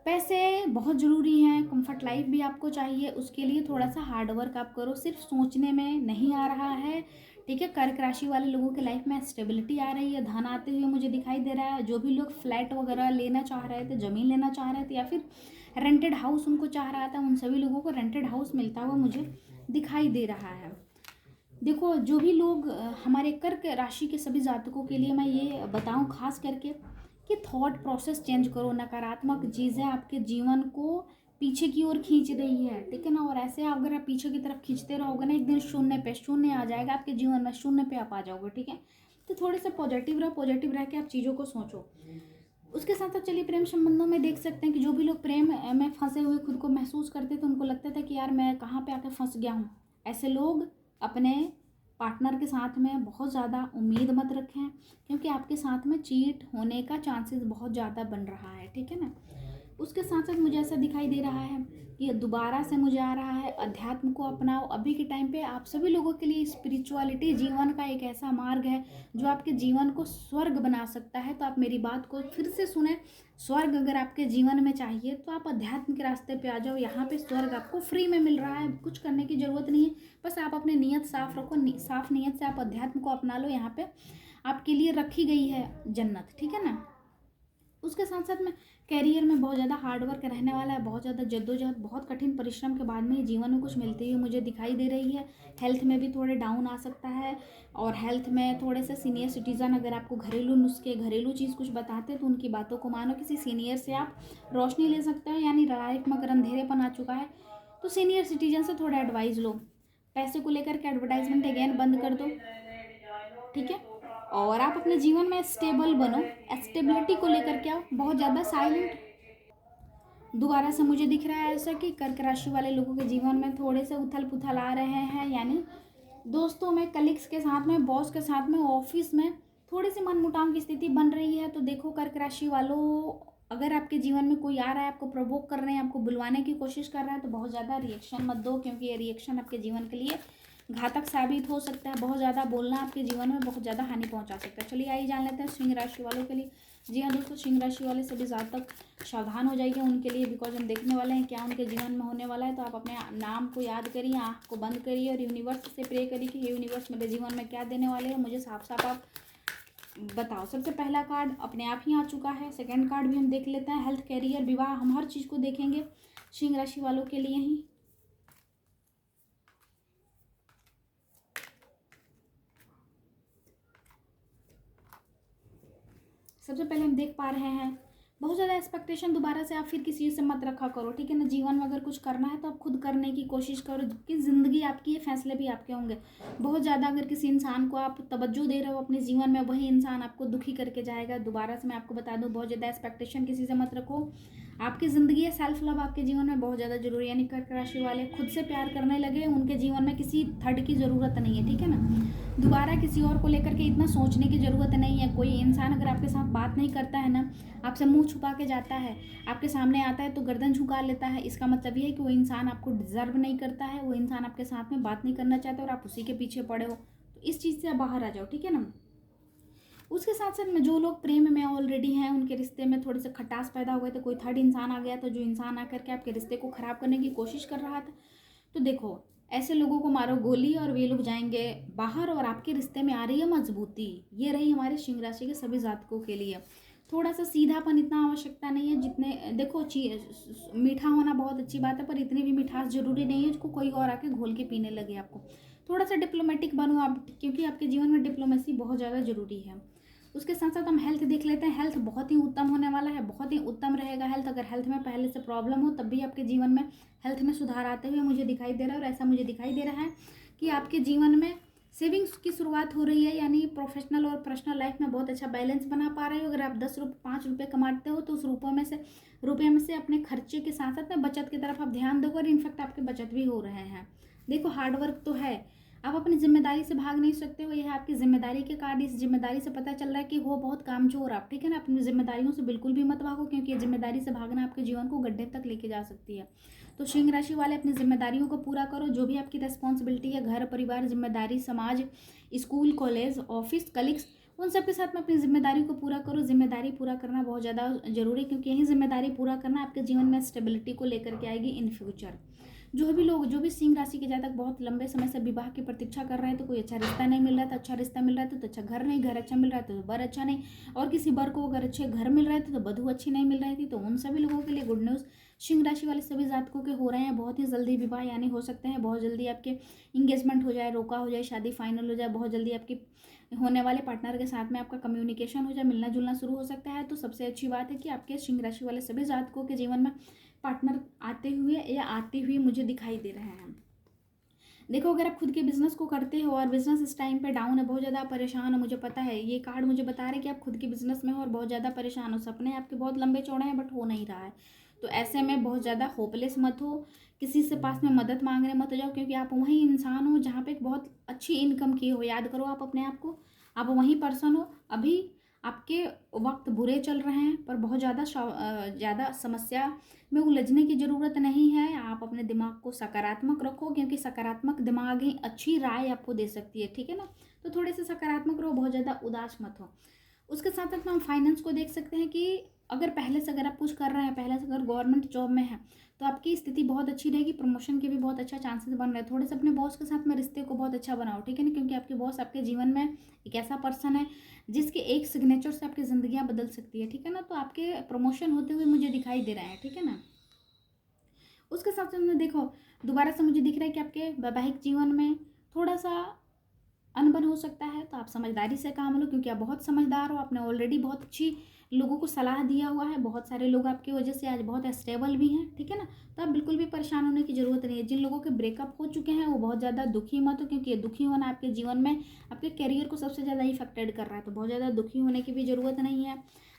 पैसे बहुत ज़रूरी हैं, कंफर्ट लाइफ भी आपको चाहिए, उसके लिए थोड़ा सा हार्ड वर्क आप करो, सिर्फ सोचने में नहीं आ रहा है, ठीक है। कर्क राशि वाले लोगों के लाइफ में स्टेबिलिटी आ रही है, धन आते हुए मुझे दिखाई दे रहा है। जो भी लोग फ्लैट वगैरह लेना चाह रहे थे, ज़मीन लेना चाह रहे थे, या फिर रेंटेड हाउस उनको चाह रहा था, उन सभी लोगों को रेंटेड हाउस मिलता हुआ मुझे दिखाई दे रहा है। देखो जो भी लोग हमारे कर्क राशि के सभी जातकों के लिए मैं ये बताऊं खास करके कि थॉट प्रोसेस चेंज करो। नकारात्मक चीज़ें आपके जीवन को पीछे की ओर खींच रही है, ठीक है ना। और ऐसे अगर आप पीछे की तरफ खींचते रहोगे ना, एक दिन शून्य आ जाएगा आपके जीवन में, शून्य पे आप आ जाओगे, ठीक है। तो थोड़े से पॉजिटिव रहो, पॉजिटिव रह के आप चीज़ों को सोचो। उसके साथ साथ चलिए प्रेम संबंधों में देख सकते हैं कि जो भी लोग प्रेम में फंसे हुए खुद को महसूस करते थे, उनको लगता था कि यार मैं कहाँ पे आके फंस गया हूँ। ऐसे लोग अपने पार्टनर के साथ में बहुत ज़्यादा उम्मीद मत रखें, क्योंकि आपके साथ में चीट होने का चांसेस बहुत ज़्यादा बन रहा है, ठीक है ना। उसके साथ साथ मुझे ऐसा दिखाई दे रहा है कि दोबारा से मुझे आ रहा है अध्यात्म को अपनाओ। अभी के टाइम पे आप सभी लोगों के लिए स्पिरिचुअलिटी जीवन का एक ऐसा मार्ग है जो आपके जीवन को स्वर्ग बना सकता है। तो आप मेरी बात को फिर से सुने, स्वर्ग अगर आपके जीवन में चाहिए तो आप अध्यात्म के रास्ते पे आ जाओ। यहाँ पे स्वर्ग आपको फ्री में मिल रहा है, कुछ करने की ज़रूरत नहीं है, बस आप अपनी नीयत साफ रखो, साफ नीयत से आप अध्यात्म को अपना लो। यहाँ पे आपके लिए रखी गई है जन्नत, ठीक है ना। उसके साथ साथ में कैरियर में बहुत ज़्यादा हार्डवर्क रहने वाला है, बहुत ज़्यादा जद्दोजहद, बहुत कठिन परिश्रम के बाद में जीवन में कुछ मिलती हुई मुझे दिखाई दे रही है। हेल्थ में भी थोड़े डाउन आ सकता है, और हेल्थ में थोड़े से सीनियर सिटीज़न अगर आपको घरेलू नुस्खे, घरेलू चीज़ कुछ बताते हैं तो उनकी बातों को मानो। किसी सीनियर से आप रोशनी ले सकते हो, यानी लाइफ में अगर अंधेरेपन आ चुका है तो सीनियर सिटीजन से थोड़ा एडवाइस लो। पैसे को लेकर के एडवर्टाइजमेंट अगेन बंद कर दो, ठीक है। और आप अपने जीवन में स्टेबल बनो, स्टेबिलिटी को लेकर के आओ, बहुत ज़्यादा साइलेंट। दोबारा से मुझे दिख रहा है ऐसा कि कर्क राशि वाले लोगों के जीवन में थोड़े से उथल पुथल आ रहे हैं, यानी दोस्तों में, कलीग्स के साथ में, बॉस के साथ में, ऑफिस में थोड़ी सी मनमुटाव की स्थिति बन रही है। तो देखो कर्क राशि वालों, अगर आपके जीवन में कोई आ रहा है, आपको प्रोवोक कर रहे हैं, आपको बुलवाने की कोशिश कर रहा है, तो बहुत ज़्यादा रिएक्शन मत दो, क्योंकि ये रिएक्शन आपके जीवन के लिए घातक साबित हो सकता है। बहुत ज़्यादा बोलना आपके जीवन में बहुत ज़्यादा हानि पहुंचा सकता है। चलिए आइए जान लेते हैं सिंह राशि वालों के लिए। जी हाँ दोस्तों, सिंह राशि वाले सभी जातक सावधान हो जाइए उनके लिए, बिकॉज हम देखने वाले हैं क्या उनके जीवन में होने वाला है। तो आप अपने नाम को याद करिए, आँख को बंद करिए और यूनिवर्स से प्रे करिए कि ये यूनिवर्स मेरे जीवन में क्या देने वाले हैं, मुझे साफ साफ आप बताओ। सबसे पहला कार्ड अपने आप ही आ चुका है, सेकंड कार्ड भी हम देख लेते हैं। हेल्थ, कैरियर, विवाह, हम हर चीज़ को देखेंगे सिंह राशि वालों के लिए ही। सबसे पहले हम देख पा रहे हैं बहुत ज़्यादा एक्सपेक्टेशन दोबारा से आप फिर किसी चीज़ से मत रखा करो, ठीक है ना। जीवन में अगर कुछ करना है तो आप खुद करने की कोशिश करो, कि ज़िंदगी आपकी है, फैसले भी आपके होंगे। बहुत ज़्यादा अगर किसी इंसान को आप तवज्जो दे रहे हो अपने जीवन में, वही इंसान आपको दुखी करके जाएगा। दोबारा से मैं आपको बता दूँ, बहुत ज़्यादा एक्सपेक्टेशन किसी से मत रखो। आपकी ज़िंदगी है, सेल्फ लव आपके जीवन में बहुत ज़्यादा जरूरी है, यानी कर्क राशि वाले खुद से प्यार करने लगे, उनके जीवन में किसी थर्ड की ज़रूरत नहीं है, ठीक है ना। दोबारा किसी और को लेकर के इतना सोचने की ज़रूरत नहीं है। कोई इंसान अगर आपके साथ बात नहीं करता है ना, आपसे मुंह छुपा के जाता है, आपके सामने आता है तो गर्दन झुका लेता है, इसका मतलब ये है कि वो इंसान आपको डिजर्व नहीं करता है, वो इंसान आपके साथ में बात नहीं करना चाहता और आप उसी के पीछे पड़े हो। तो इस चीज़ से आप बाहर आ जाओ, ठीक है ना। उसके साथ साथ में जो लोग प्रेम में ऑलरेडी हैं, उनके रिश्ते में थोड़े से खटास पैदा हो गए, तो कोई थर्ड इंसान आ गया, तो जो इंसान आकर के आपके रिश्ते को ख़राब करने की कोशिश कर रहा था, तो देखो ऐसे लोगों को मारो गोली और वे लोग जाएंगे बाहर, और आपके रिश्ते में आ रही है मजबूती। ये रही हमारे सिंह राशि के सभी जातकों के लिए। थोड़ा सा सीधापन, इतना आवश्यकता नहीं है जितने, देखो मीठा होना बहुत अच्छी बात है, पर इतनी भी मिठास जरूरी नहीं है जिसको कोई और आके घोल के पीने लगे आपको। थोड़ा सा डिप्लोमेटिक बनो आप, क्योंकि आपके जीवन में डिप्लोमेसी बहुत ज़्यादा जरूरी है। उसके साथ साथ हम हेल्थ देख लेते हैं। हेल्थ बहुत ही उत्तम होने वाला है, बहुत ही उत्तम रहेगा हेल्थ। अगर हेल्थ में पहले से प्रॉब्लम हो तब भी आपके जीवन में हेल्थ में सुधार आते हुए मुझे दिखाई दे रहा है, और ऐसा मुझे दिखाई दे रहा है कि आपके जीवन में सेविंग्स की शुरुआत हो रही है, यानी प्रोफेशनल और पर्सनल लाइफ में बहुत अच्छा बैलेंस बना पा रहे हो। अगर आप 5 रुपये कमाते हो तो उस रुपये में से अपने खर्चे के साथ साथ में बचत की तरफ आप ध्यान दोगे, और इनफैक्ट आपके बचत भी हो रहे हैं। देखो हार्डवर्क तो है, आप अपनी जिम्मेदारी से भाग नहीं सकते हो, यह है आपकी जिम्मेदारी के कार्ड। इस जिम्मेदारी से पता चल रहा है कि वो बहुत कामचोर आप, ठीक है ना। अपनी जिम्मेदारियों से बिल्कुल भी मत भागो, क्योंकि ये जिम्मेदारी से भागना आपके जीवन को गड्ढे तक लेके जा सकती है। तो सिंह राशि वाले अपनी जिम्मेदारियों को पूरा करो, जो भी आपकी रिस्पॉन्सिबिलिटी है, घर परिवार जिम्मेदारी, समाज, स्कूल कॉलेज ऑफिस कलीग्स, उन सब के साथ में अपनी जिम्मेदारी को पूरा करो। जिम्मेदारी पूरा करना बहुत ज़्यादा जरूरी है, क्योंकि यही जिम्मेदारी पूरा करना आपके जीवन में स्टेबिलिटी को लेकर के आएगी इन फ्यूचर। जो भी सिंह राशि के जातक बहुत लंबे समय से विवाह की प्रतीक्षा कर रहे हैं, तो कोई अच्छा रिश्ता नहीं मिल रहा था, अच्छा रिश्ता मिल रहा था तो अच्छा घर नहीं, घर अच्छा मिल रहा था तो बर अच्छा नहीं, और किसी बर को अगर अच्छे घर मिल रहे थे तो बधू अच्छी नहीं मिल रही थी, तो उन सभी लोगों के लिए गुड न्यूज़ सिंह राशि वाले सभी जातकों के हो रहे हैं बहुत ही जल्दी विवाह, यानी हो सकते हैं बहुत जल्दी आपके इंगेजमेंट हो जाए, रोका हो जाए, शादी फाइनल हो जाए, बहुत जल्दी आपकी होने वाले पार्टनर के साथ में आपका कम्युनिकेशन हो जाए, मिलना जुलना शुरू हो सकता है। तो सबसे अच्छी बात है कि आपके सिंह राशि वाले सभी जातकों के जीवन में पार्टनर आते हुए या आती हुई मुझे दिखाई दे रहे हैं। देखो अगर आप खुद के बिजनेस को करते हो और बिजनेस इस टाइम पे डाउन है, बहुत ज़्यादा परेशान हो, मुझे पता है ये कार्ड मुझे बता रहे हैं कि आप खुद के बिजनेस में हो और बहुत ज़्यादा परेशान हो, सपने आपके बहुत लंबे चौड़े हैं बट हो नहीं रहा है, तो ऐसे में बहुत ज़्यादा होपलेस मत हो, किसी से पास में मदद मांगने मत जाओ, क्योंकि आप वही इंसान हो जहाँ पे एक बहुत अच्छी इनकम की हो। याद करो आप अपने आप को, आप वही पर्सन हो। अभी आपके वक्त बुरे चल रहे हैं, पर बहुत ज़्यादा समस्या में उलझने की ज़रूरत नहीं है। आप अपने दिमाग को सकारात्मक रखो, क्योंकि सकारात्मक दिमाग ही अच्छी राय आपको दे सकती है, ठीक है ना। तो थोड़े से सकारात्मक रहो, बहुत ज़्यादा उदास मत हो। उसके साथ साथ हम फाइनेंस को देख सकते हैं कि अगर पहले से अगर आप कुछ कर रहे हैं, पहले से अगर गवर्नमेंट जॉब में है तो आपकी स्थिति बहुत अच्छी रहेगी, प्रमोशन के भी बहुत अच्छा चांसेस बन रहे हैं। थोड़े से अपने बॉस के साथ में रिश्ते को बहुत अच्छा बनाओ, ठीक है ना, क्योंकि आपके बॉस आपके जीवन में एक ऐसा पर्सन है जिसके एक सिग्नेचर से आपकी ज़िंदगियाँ बदल सकती है, ठीक है ना। तो आपके प्रमोशन होते हुए मुझे दिखाई दे रहा है, ठीक है ना। उसके साथ साथ में देखो दोबारा से मुझे दिख रहा है कि आपके वैवाहिक जीवन में थोड़ा सा अनबन हो सकता है, तो आप समझदारी से काम लो, क्योंकि आप बहुत समझदार हो। आपने ऑलरेडी बहुत अच्छी लोगों को सलाह दिया हुआ है, बहुत सारे लोग आपकी वजह से आज बहुत स्टेबल भी हैं, ठीक है ना। तो आप बिल्कुल भी परेशान होने की ज़रूरत नहीं है। जिन लोगों के ब्रेकअप हो चुके हैं वो बहुत ज़्यादा दुखी मत हो, क्योंकि ये दुखी होना आपके जीवन में आपके करियर को सबसे ज़्यादा इफेक्टेड कर रहा है। तो बहुत ज़्यादा दुखी होने की भी ज़रूरत नहीं है।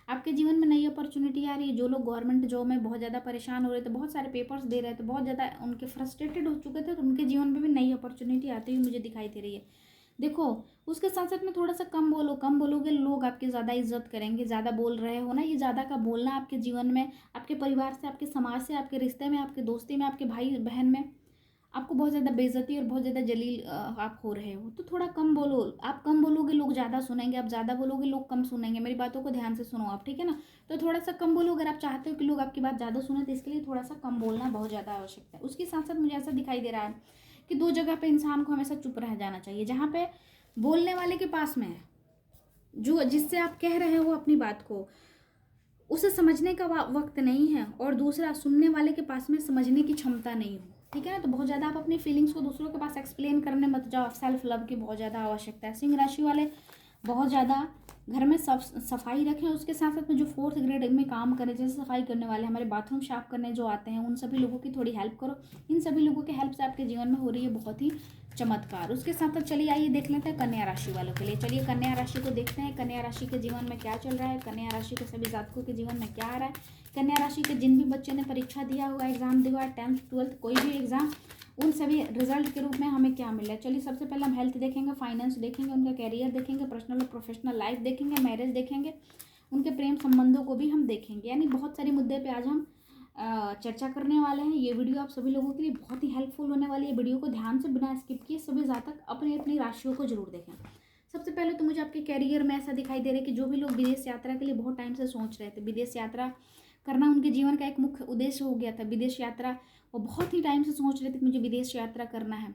आपके जीवन में नई अपॉर्चुनिटी आ रही है। जो लोग गवर्नमेंट जॉब में बहुत ज़्यादा परेशान हो रहे थे, बहुत सारे पेपर्स दे रहे थे, बहुत ज़्यादा उनके फ्रस्ट्रेटेड हो चुके थे, तो उनके जीवन में भी नई अपॉर्चुनिटी आती हुई मुझे दिखाई दे रही है। देखो उसके साथ साथ में थोड़ा सा कम बोलो, कम बोलोगे लोग आपकी ज़्यादा इज्जत करेंगे। ज़्यादा बोल रहे हो ना, ये ज़्यादा का बोलना आपके जीवन में, आपके परिवार से, आपके समाज से, आपके रिश्ते में, आपके दोस्ती में, आपके भाई बहन में आपको बहुत ज़्यादा बेइज्जती और बहुत ज़्यादा जलील आप हो रहे हो। तो थोड़ा कम बोलो। आप कम बोलोगे लोग ज़्यादा सुनेंगे, आप ज़्यादा बोलोगे लोग कम सुनेंगे। मेरी बातों को ध्यान से सुनो आप, ठीक है ना। तो थोड़ा सा कम बोलो। अगर आप चाहते हो कि लोग आपकी बात ज़्यादा सुने तो इसके लिए थोड़ा सा कम बोलना बहुत ज़्यादा आवश्यक है। उसके साथ साथ मुझे ऐसा दिखाई दे रहा है कि दो जगह पे इंसान को हमेशा चुप रह जाना चाहिए। जहाँ पे बोलने वाले के पास में है, जो जिससे आप कह रहे हो अपनी बात को, उसे समझने का वक्त नहीं है, और दूसरा सुनने वाले के पास में समझने की क्षमता नहीं हो, ठीक है ना। तो बहुत ज़्यादा आप अपनी फीलिंग्स को दूसरों के पास एक्सप्लेन करने मत जाओ। सेल्फ लव की बहुत ज़्यादा आवश्यकता है। सिंह राशि वाले बहुत ज़्यादा घर में सफाई रखें। उसके साथ साथ में जो 4th ग्रेड में काम करें, जैसे सफाई करने वाले, हमारे बाथरूम साफ करने जो आते हैं, उन सभी लोगों की थोड़ी हेल्प करो। इन सभी लोगों की हेल्प से आपके जीवन में हो रही है बहुत ही चमत्कार। उसके साथ साथ चलिए आइए देख लेते हैं कन्या राशि वालों के लिए। चलिए कन्या राशि को देखते हैं, कन्या राशि के जीवन में क्या चल रहा है, कन्या राशि के सभी जातकों के जीवन में क्या आ रहा है। कन्या राशि के जिन भी बच्चों ने परीक्षा दिया हुआ, एग्जाम दिया हुआ, 10th 12th कोई भी एग्जाम, उन सभी रिजल्ट के रूप में हमें क्या मिल रहा है। चलिए सबसे पहले हम हेल्थ देखेंगे, फाइनेंस देखेंगे, उनका कैरियर देखेंगे, पर्सनल और प्रोफेशनल लाइफ देखेंगे, मैरिज देखेंगे, उनके प्रेम संबंधों को भी हम देखेंगे। यानी बहुत सारे मुद्दे पे आज हम चर्चा करने वाले हैं। ये वीडियो आप सभी लोगों के लिए बहुत ही हेल्पफुल होने वाली है। वीडियो को ध्यान से बिना स्किप किए सभी जातक अपनी अपनी राशियों को जरूर देखें। सबसे पहले तो मुझे आपके कैरियर में ऐसा दिखाई दे रहा है कि जो भी लोग विदेश यात्रा के लिए बहुत टाइम से सोच रहे थे, विदेश यात्रा करना उनके जीवन का एक मुख्य उद्देश्य हो गया था, विदेश यात्रा, वो बहुत ही टाइम से सोच रहे थे कि मुझे विदेश यात्रा करना है।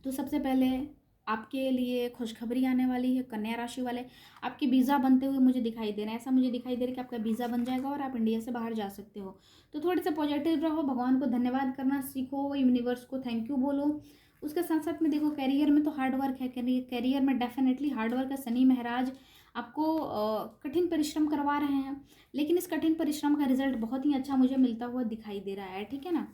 तो सबसे पहले आपके लिए खुशखबरी आने वाली है। कन्या राशि वाले आपके वीज़ा बनते हुए मुझे दिखाई दे रहे हैं। ऐसा मुझे दिखाई दे रहा है कि आपका वीज़ा बन जाएगा और आप इंडिया से बाहर जा सकते हो। तो थोड़े से पॉजिटिव रहो, भगवान को धन्यवाद करना सीखो, यूनिवर्स को थैंक यू बोलो। उसके साथ साथ में देखो कैरियर में तो हार्ड वर्क है, कैरियर में डेफिनेटली हार्ड वर्क है। शनि महाराज आपको कठिन परिश्रम करवा रहे हैं, लेकिन इस कठिन परिश्रम का रिजल्ट बहुत ही अच्छा मुझे मिलता हुआ दिखाई दे रहा है, ठीक है ना।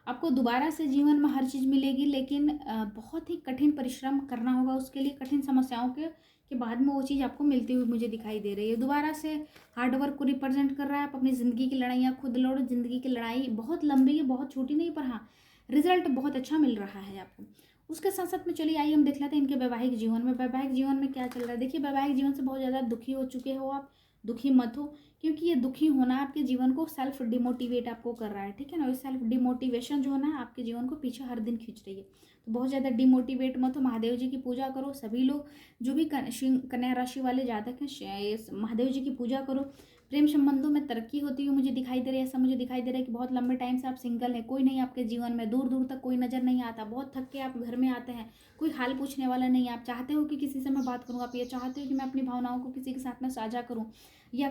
आपको दोबारा से जीवन में हर चीज़ मिलेगी, लेकिन बहुत ही कठिन परिश्रम करना होगा उसके लिए। कठिन समस्याओं के बाद में वो चीज़ आपको मिलती हुई मुझे दिखाई दे रही है। दोबारा से हार्डवर्क को रिप्रेजेंट कर रहा है। आप अपनी ज़िंदगी की लड़ाइयाँ खुद लड़ो। ज़िंदगी की लड़ाई बहुत लंबी है, बहुत छोटी नहीं, पर हाँ रिजल्ट बहुत अच्छा मिल रहा है आपको। उसके साथ साथ में चलिए आइए हम देख लेते हैं इनके वैवाहिक जीवन में। वैवाहिक जीवन में क्या चल रहा है। देखिए वैवाहिक जीवन से बहुत ज़्यादा दुखी हो चुके हो आप, दुखी मत हो, क्योंकि ये दुखी होना आपके जीवन को सेल्फ डिमोटिवेट आपको कर रहा है, ठीक है ना। ये सेल्फ डिमोटिवेशन जो है ना आपके जीवन को पीछे हर दिन खींच रही है। तो बहुत ज़्यादा डिमोटिवेट मत हो। महादेव जी की पूजा करो। सभी लोग जो भी कन्या राशि वाले जातक हैं, महादेव जी की पूजा करो। प्रेम संबंधों में तरक्की होती हुई मुझे दिखाई दे रही है। ऐसा मुझे दिखाई दे रहा है कि बहुत लंबे टाइम से आप सिंगल हैं, कोई नहीं आपके जीवन में, दूर दूर तक कोई नज़र नहीं आता, बहुत थक के आप घर में आते हैं, कोई हाल पूछने वाला नहीं है। आप चाहते हो कि किसी से मैं बात करूँ, आप ये चाहते हो कि मैं अपनी भावनाओं को किसी के साथ में साझा करूँ, या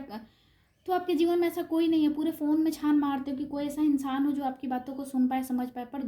तो आपके जीवन में ऐसा कोई नहीं है। पूरे फ़ोन में छान मारते हो कि कोई ऐसा इंसान हो जो आपकी बातों को सुन पाए, समझ पाए, पर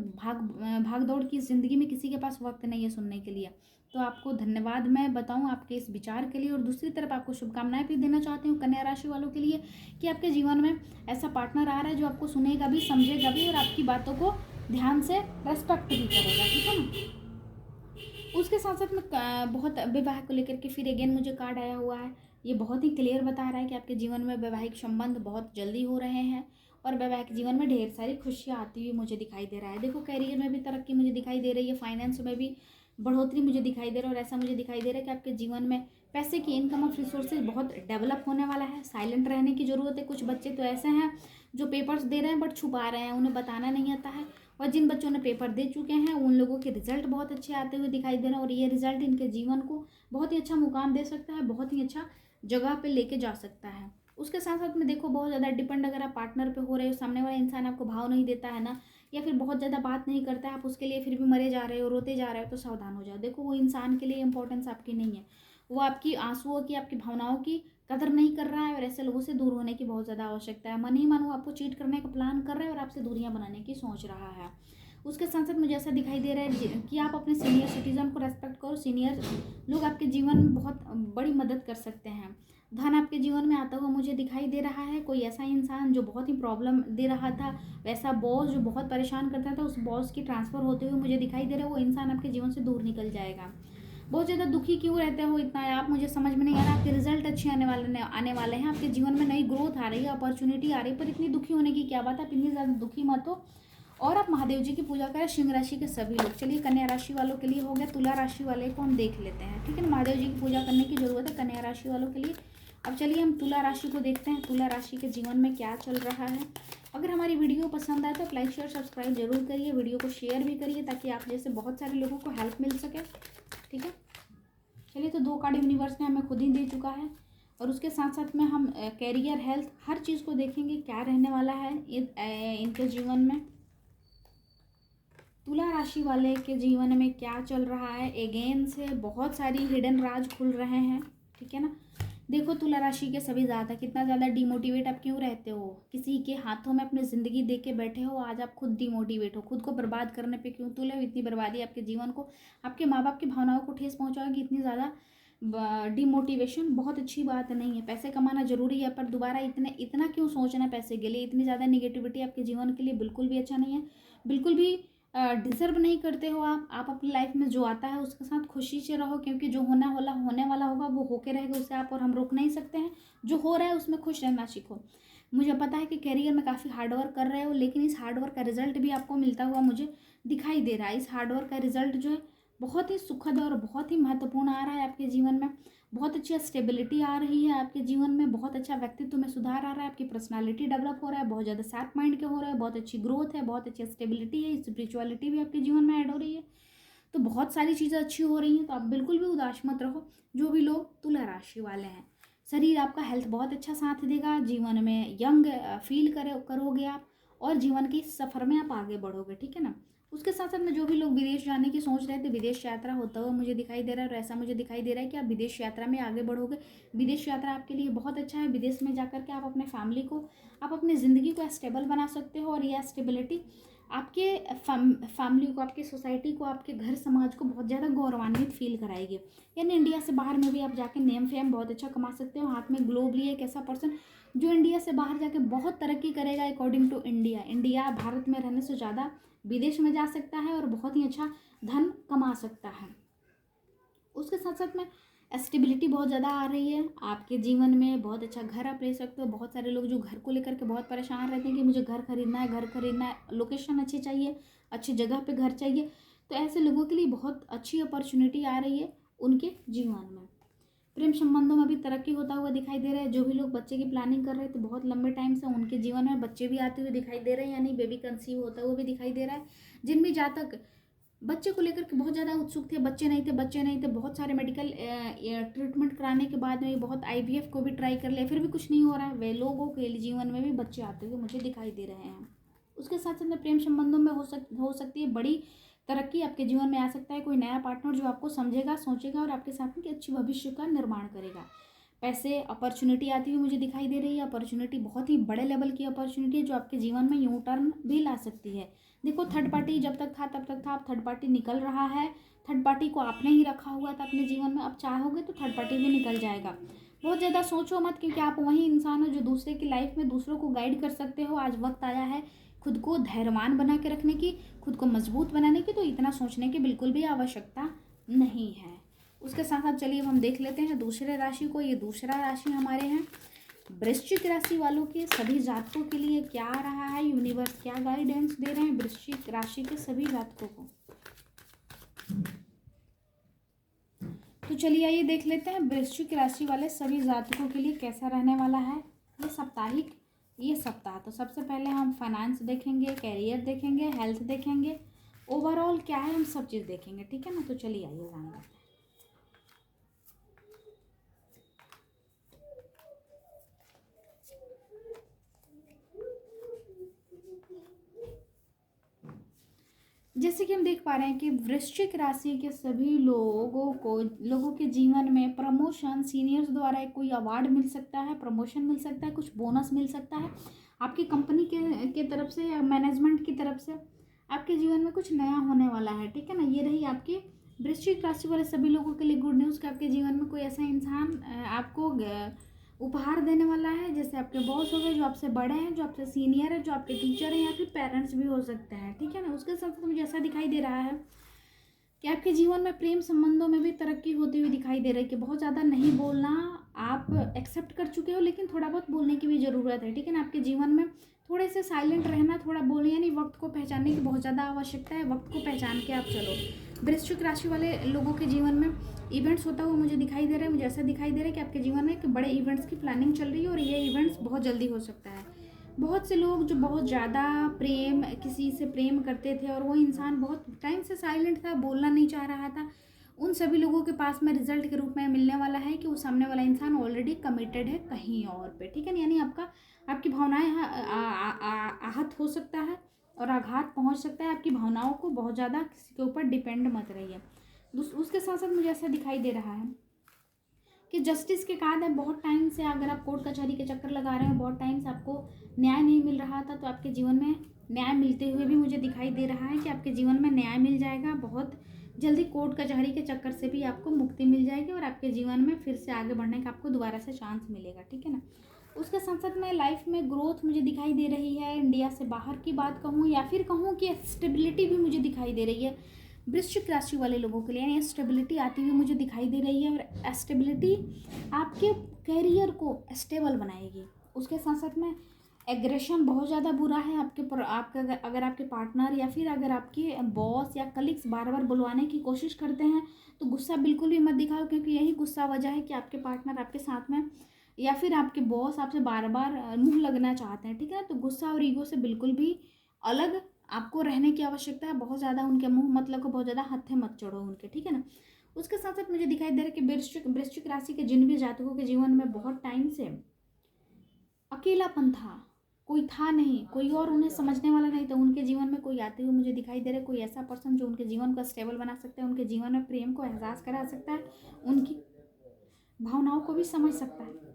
भाग दौड़ की ज़िंदगी में किसी के पास वक्त नहीं है सुनने के लिए। तो आपको धन्यवाद मैं बताऊं आपके इस विचार के लिए, और दूसरी तरफ आपको शुभकामनाएं भी देना चाहती हूँ कन्या राशि वालों के लिए कि आपके जीवन में ऐसा पार्टनर आ रहा है जो आपको सुनेगा भी, समझेगा भी, और आपकी बातों को ध्यान से रेस्पेक्ट भी करेगा, ठीक है ना। उसके साथ साथ में बहुत विवाह को लेकर के फिर अगेन मुझे कार्ड आया हुआ है। ये बहुत ही क्लियर बता रहा है कि आपके जीवन में वैवाहिक संबंध बहुत जल्दी हो रहे हैं, और वैवाहिक जीवन में ढेर सारी खुशियाँ आती हुई मुझे दिखाई दे रहा है। देखो कैरियर में भी तरक्की मुझे दिखाई दे रही है, फाइनेंस में भी बढ़ोतरी मुझे दिखाई दे रहा है, और ऐसा मुझे दिखाई दे रहा है कि आपके जीवन में पैसे की इनकम ऑफ रिसोर्सेज बहुत डेवलप होने वाला है। साइलेंट रहने की ज़रूरत है। कुछ बच्चे तो ऐसे हैं जो पेपर्स दे रहे हैं बट छुपा रहे हैं, उन्हें बताना नहीं आता है, और जिन बच्चों ने पेपर दे चुके हैं उन लोगों के रिजल्ट बहुत अच्छे आते हुए दिखाई दे रहे हैं, और ये रिजल्ट इनके जीवन को बहुत ही अच्छा मुकाम दे सकता है, बहुत ही अच्छा जगह पे लेके जा सकता है। उसके साथ साथ में देखो बहुत ज़्यादा डिपेंड अगर आप पार्टनर पे हो रहे हो, सामने वाला इंसान आपको भाव नहीं देता है ना, या फिर बहुत ज़्यादा बात नहीं करता है, आप उसके लिए फिर भी मरे जा रहे हो, रोते जा रहे हो, तो सावधान हो जाओ। देखो वो इंसान के लिए इंपॉर्टेंस आपकी नहीं है, वो आपकी आंसुओं की, आपकी भावनाओं की कदर नहीं कर रहा है, और ऐसे लोगों से दूर होने की बहुत ज़्यादा आवश्यकता है। मन ही मन वो आपको चीट करने का प्लान कर रहा है और आपसे दूरियां बनाने की सोच रहा है। उसके साथ साथ मुझे ऐसा दिखाई दे रहा है कि आप अपने सीनियर सिटीजन को रेस्पेक्ट करो। सीनियर लोग आपके जीवन में बहुत बड़ी मदद कर सकते हैं। धन आपके जीवन में आता हुआ मुझे दिखाई दे रहा है। कोई ऐसा इंसान जो बहुत ही प्रॉब्लम दे रहा था, वैसा बॉस जो बहुत परेशान करता था, उस बॉस की ट्रांसफ़र होते हुए मुझे दिखाई दे रहा है। वो इंसान आपके जीवन से दूर निकल जाएगा। बहुत ज़्यादा दुखी क्यों रहते हो इतना आप, मुझे समझ में नहीं आ रहा। आपके रिजल्ट अच्छे आने वाले हैं, आपके जीवन में नई ग्रोथ आ रही है, अपॉर्चुनिटी आ रही है, पर इतनी दुखी होने की क्या बात है। आप इतनी ज़्यादा दुखी मत हो। और आप महादेव जी की पूजा करें, सिंह राशि के सभी लोग। चलिए कन्या राशि वालों के लिए हो गया, तुला राशि वाले को हम देख लेते हैं, ठीक है ना। महादेव जी की पूजा करने की जरूरत है कन्या राशि वालों के लिए। अब चलिए हम तुला राशि को देखते हैं, तुला राशि के जीवन में क्या चल रहा है। अगर हमारी वीडियो पसंद आए तो आप लाइक शेयर सब्सक्राइब जरूर करिए, वीडियो को शेयर भी करिए ताकि आप जैसे बहुत सारे लोगों को हेल्प मिल सके, ठीक है। चलिए तो 2 कार्ड यूनिवर्स ने हमें खुद ही दे चुका है, और उसके साथ साथ में हम कैरियर, हेल्थ, हर चीज़ को देखेंगे क्या रहने वाला है इनके जीवन में। तुला राशि वाले के जीवन में क्या चल रहा है। अगेन से बहुत सारी हिडन राज खुल रहे हैं, ठीक है ना। देखो तुला राशि के सभी ज़्यादा, कितना ज़्यादा डिमोटिवेट आप क्यों रहते हो, किसी के हाथों में अपनी ज़िंदगी दे के बैठे हो। आज आप खुद डिमोटिवेट हो, खुद को बर्बाद करने पे क्यों तुले हो। इतनी बर्बादी आपके जीवन को, आपके माँ बाप की भावनाओं को ठेस पहुँचाओगी। इतनी ज़्यादा डिमोटिवेशन बहुत अच्छी बात नहीं है। पैसे कमाना जरूरी है, पर दोबारा इतना क्यों सोचना पैसे के लिए। इतनी ज़्यादा निगेटिविटी आपके जीवन के लिए बिल्कुल भी अच्छा नहीं है, बिल्कुल भी डिज़र्व नहीं करते हो आप अपनी लाइफ में जो आता है उसके साथ खुशी से रहो, क्योंकि जो होने वाला होगा वो होके रहेगा, उसे आप और हम रोक नहीं सकते हैं। जो हो रहा है उसमें खुश रहना सीखो। मुझे पता है कि करियर में काफ़ी हार्डवर्क कर रहे हो, लेकिन इस हार्डवर्क का रिजल्ट भी आपको मिलता हुआ मुझे दिखाई दे रहा है। इस हार्डवर्क का रिजल्ट जो है बहुत ही सुखद और बहुत ही महत्वपूर्ण आ रहा है आपके जीवन में। बहुत अच्छी स्टेबिलिटी आ रही है आपके जीवन में, बहुत अच्छा व्यक्तित्व में सुधार आ रहा है, आपकी पर्सनालिटी डेवलप हो रहा है, बहुत ज़्यादा शार्प माइंड के हो रहा है, बहुत अच्छी ग्रोथ है, बहुत अच्छी स्टेबिलिटी है, स्पिरिचुअलिटी भी आपके जीवन में ऐड हो रही है। तो बहुत सारी चीज़ें अच्छी हो रही हैं, तो आप बिल्कुल भी उदास मत रहो। जो भी लोग तुला राशि वाले हैं, शरीर आपका हेल्थ बहुत अच्छा साथ देगा, जीवन में यंग फील करोगे आप, और जीवन के सफ़र में आप आगे बढ़ोगे, ठीक है ना। उसके साथ साथ में जो भी लोग विदेश जाने की सोच रहे थे, विदेश यात्रा होता हुआ मुझे दिखाई दे रहा है, और ऐसा मुझे दिखाई दे रहा है कि आप विदेश यात्रा में आगे बढ़ोगे। विदेश यात्रा आपके लिए बहुत अच्छा है। विदेश में जाकर के आप अपने फैमिली को, आप अपनी ज़िंदगी को स्टेबल बना सकते हो, और यह स्टेबिलिटी आपके फैमिली को, आपकी सोसाइटी को, आपके घर समाज को बहुत ज़्यादा गौरवान्वित फील कराएगी। यानी इंडिया से बाहर में भी आप जाके नेम फेम बहुत अच्छा कमा सकते हो। हाथ में ग्लोब लिए एक ऐसा पर्सन जो इंडिया से बाहर जाके बहुत तरक्की करेगा according to India. India Bharat में रहने से ज़्यादा विदेश में जा सकता है और बहुत ही अच्छा धन कमा सकता है। उसके साथ साथ में स्टेबिलिटी बहुत ज़्यादा आ रही है आपके जीवन में। बहुत अच्छा घर आप ले सकते हो। बहुत सारे लोग जो घर को लेकर के बहुत परेशान रहते हैं कि मुझे घर खरीदना है, घर खरीदना है, लोकेशन अच्छी चाहिए, अच्छी जगह पे घर चाहिए, तो ऐसे लोगों के लिए बहुत अच्छी अपॉर्चुनिटी आ रही है उनके जीवन में। प्रेम संबंधों में भी तरक्की होता हुआ दिखाई दे रहा है। जो भी लोग बच्चे की प्लानिंग कर रहे थे बहुत लंबे टाइम से, उनके जीवन में बच्चे भी आते हुए दिखाई दे रहे हैं, यानी बेबी कंसीव होता हुआ भी दिखाई दे रहा है। जिन भी जातक बच्चे को लेकर के बहुत ज़्यादा उत्सुक थे, बच्चे नहीं थे, बहुत सारे मेडिकल ट्रीटमेंट कराने के बाद में बहुत IVF को भी ट्राई कर लिया, फिर भी कुछ नहीं हो रहा है, वे लोगों के जीवन में भी बच्चे आते हुए मुझे दिखाई दे रहे हैं। उसके साथ साथ में प्रेम संबंधों में हो सकती है बड़ी तरक्की आपके जीवन में आ सकता है। कोई नया पार्टनर जो आपको समझेगा, सोचेगा और आपके साथ में अच्छी भविष्य का निर्माण करेगा। पैसे अपॉर्चुनिटी आती हुई मुझे दिखाई दे रही है। अपॉर्चुनिटी बहुत ही बड़े लेवल की अपॉर्चुनिटी है जो आपके जीवन में यू टर्न भी ला सकती है। देखो थर्ड पार्टी जब तक था तब तक था, अब थर्ड पार्टी निकल रहा है। थर्ड पार्टी को आपने ही रखा हुआ था अपने जीवन में, अब चाहोगे तो थर्ड पार्टी भी निकल जाएगा। बहुत ज़्यादा सोचो मत, क्योंकि आप वही इंसान हो जो दूसरे की लाइफ में दूसरों को गाइड कर सकते हो। आज वक्त आया है खुद को धैर्यवान बना के रखने की, खुद को मजबूत बनाने की, तो इतना सोचने की बिल्कुल भी आवश्यकता नहीं है। उसके साथ साथ चलिए अब हम देख लेते हैं दूसरे राशि को। ये दूसरा राशि हमारे हैं वृश्चिक राशि वालों के सभी जातकों के लिए क्या रहा है, यूनिवर्स क्या गाइडेंस दे रहे हैं वृश्चिक राशि के सभी जातकों को। तो चलिए आइए देख लेते हैं वृश्चिक राशि वाले सभी जातकों के लिए कैसा रहने वाला है ये साप्ताहिक, ये सप्ताह। तो सबसे पहले हम फाइनेंस देखेंगे, कैरियर देखेंगे, हेल्थ देखेंगे, ओवरऑल क्या है हम सब चीज़ देखेंगे, ठीक है ना। तो चलिए आइए जान लेते हैं। जैसे कि हम देख पा रहे हैं कि वृश्चिक राशि के सभी लोगों के जीवन में प्रमोशन, सीनियर्स द्वारा एक कोई अवार्ड मिल सकता है, प्रमोशन मिल सकता है, कुछ बोनस मिल सकता है आपकी कंपनी के तरफ से या मैनेजमेंट की तरफ से। आपके जीवन में कुछ नया होने वाला है, ठीक है ना। ये रही आपकी वृश्चिक राशि वाले सभी लोगों के लिए गुड न्यूज़ कि आपके जीवन में कोई ऐसा इंसान आपको उपहार देने वाला है, जैसे आपके बॉस हो गए, जो आपसे बड़े हैं, जो आपसे सीनियर है, जो आपके टीचर हैं या फिर पेरेंट्स भी हो सकते हैं, ठीक है ना। उसके साथ साथ मुझे ऐसा दिखाई दे रहा है कि आपके जीवन में प्रेम संबंधों में भी तरक्की होती हुई दिखाई दे रही है कि बहुत ज़्यादा नहीं बोलना आप एक्सेप्ट कर चुके हो, लेकिन थोड़ा बहुत बोलने की भी ज़रूरत है, ठीक है ना। आपके जीवन में थोड़े से साइलेंट रहना, थोड़ा बोलना, यानी वक्त को पहचानने की बहुत ज़्यादा आवश्यकता है। वक्त को पहचान के आप चलो। वृश्चिक राशि वाले लोगों के जीवन में इवेंट्स होता हुआ मुझे दिखाई दे रहा है। मुझे ऐसा दिखाई दे रहा है कि आपके जीवन में एक बड़े इवेंट्स की प्लानिंग चल रही है और ये इवेंट्स बहुत जल्दी हो सकता है। बहुत से लोग जो बहुत ज़्यादा किसी से प्रेम करते थे और वो इंसान बहुत टाइम से साइलेंट था, बोलना नहीं चाह रहा था, उन सभी लोगों के पास में रिजल्ट के रूप में मिलने वाला है कि वो सामने वाला इंसान ऑलरेडी कमिटेड है कहीं और पे, ठीक है। यानी आपकी भावनाएं आहत हो सकता है और आघात पहुंच सकता है। आपकी भावनाओं को बहुत ज़्यादा किसी के ऊपर डिपेंड मत रहिए। उसके साथ साथ मुझे ऐसा दिखाई दे रहा है कि जस्टिस के कार्ड है। बहुत टाइम से अगर आप कोर्ट कचहरी के चक्कर लगा रहे हो, बहुत टाइम से आपको न्याय नहीं मिल रहा था, तो आपके जीवन में न्याय मिलते हुए भी मुझे दिखाई दे रहा है कि आपके जीवन में न्याय मिल जाएगा। बहुत जल्दी कोर्ट कचहरी के चक्कर से भी आपको मुक्ति मिल जाएगी और आपके जीवन में फिर से आगे बढ़ने का आपको दोबारा से चांस मिलेगा, ठीक है ना। उसके साथ साथ में लाइफ में ग्रोथ मुझे दिखाई दे रही है। इंडिया से बाहर की बात कहूँ या फिर कहूँ कि स्टेबिलिटी भी मुझे दिखाई दे रही है वृश्चिक राशि वाले लोगों के लिए। यानी स्टेबिलिटी आती हुई मुझे दिखाई दे रही है और स्टेबिलिटी आपके करियर को स्टेबल बनाएगी। उसके साथ साथ में एग्रेशन बहुत ज़्यादा बुरा है आपके अगर आपके पार्टनर या फिर अगर आपके बॉस या कलीग्स बार बार बुलवाने की कोशिश करते हैं तो गुस्सा बिल्कुल भी मत दिखाओ, क्योंकि यही गुस्सा वजह है कि आपके पार्टनर आपके साथ में या फिर आपके बॉस आपसे बार बार मुंह लगना चाहते हैं, ठीक है। तो गुस्सा और ईगो से बिल्कुल भी अलग आपको रहने की आवश्यकता है। बहुत ज़्यादा उनके मुंह मतलब को बहुत ज़्यादा हत्थे मत चढ़ो उनके, ठीक है ना। उसके साथ साथ मुझे दिखाई दे रहा है कि वृश्चिक राशि के जिन भी जातकों के जीवन में बहुत टाइम से अकेलापन था, कोई था नहीं, कोई और उन्हें समझने वाला नहीं, तो उनके जीवन में कोई आते हुए मुझे दिखाई दे रहा है। कोई ऐसा पर्सन जो उनके जीवन को स्टेबल बना सकता है, उनके जीवन में प्रेम को एहसास करा सकता है, उनकी भावनाओं को भी समझ सकता है।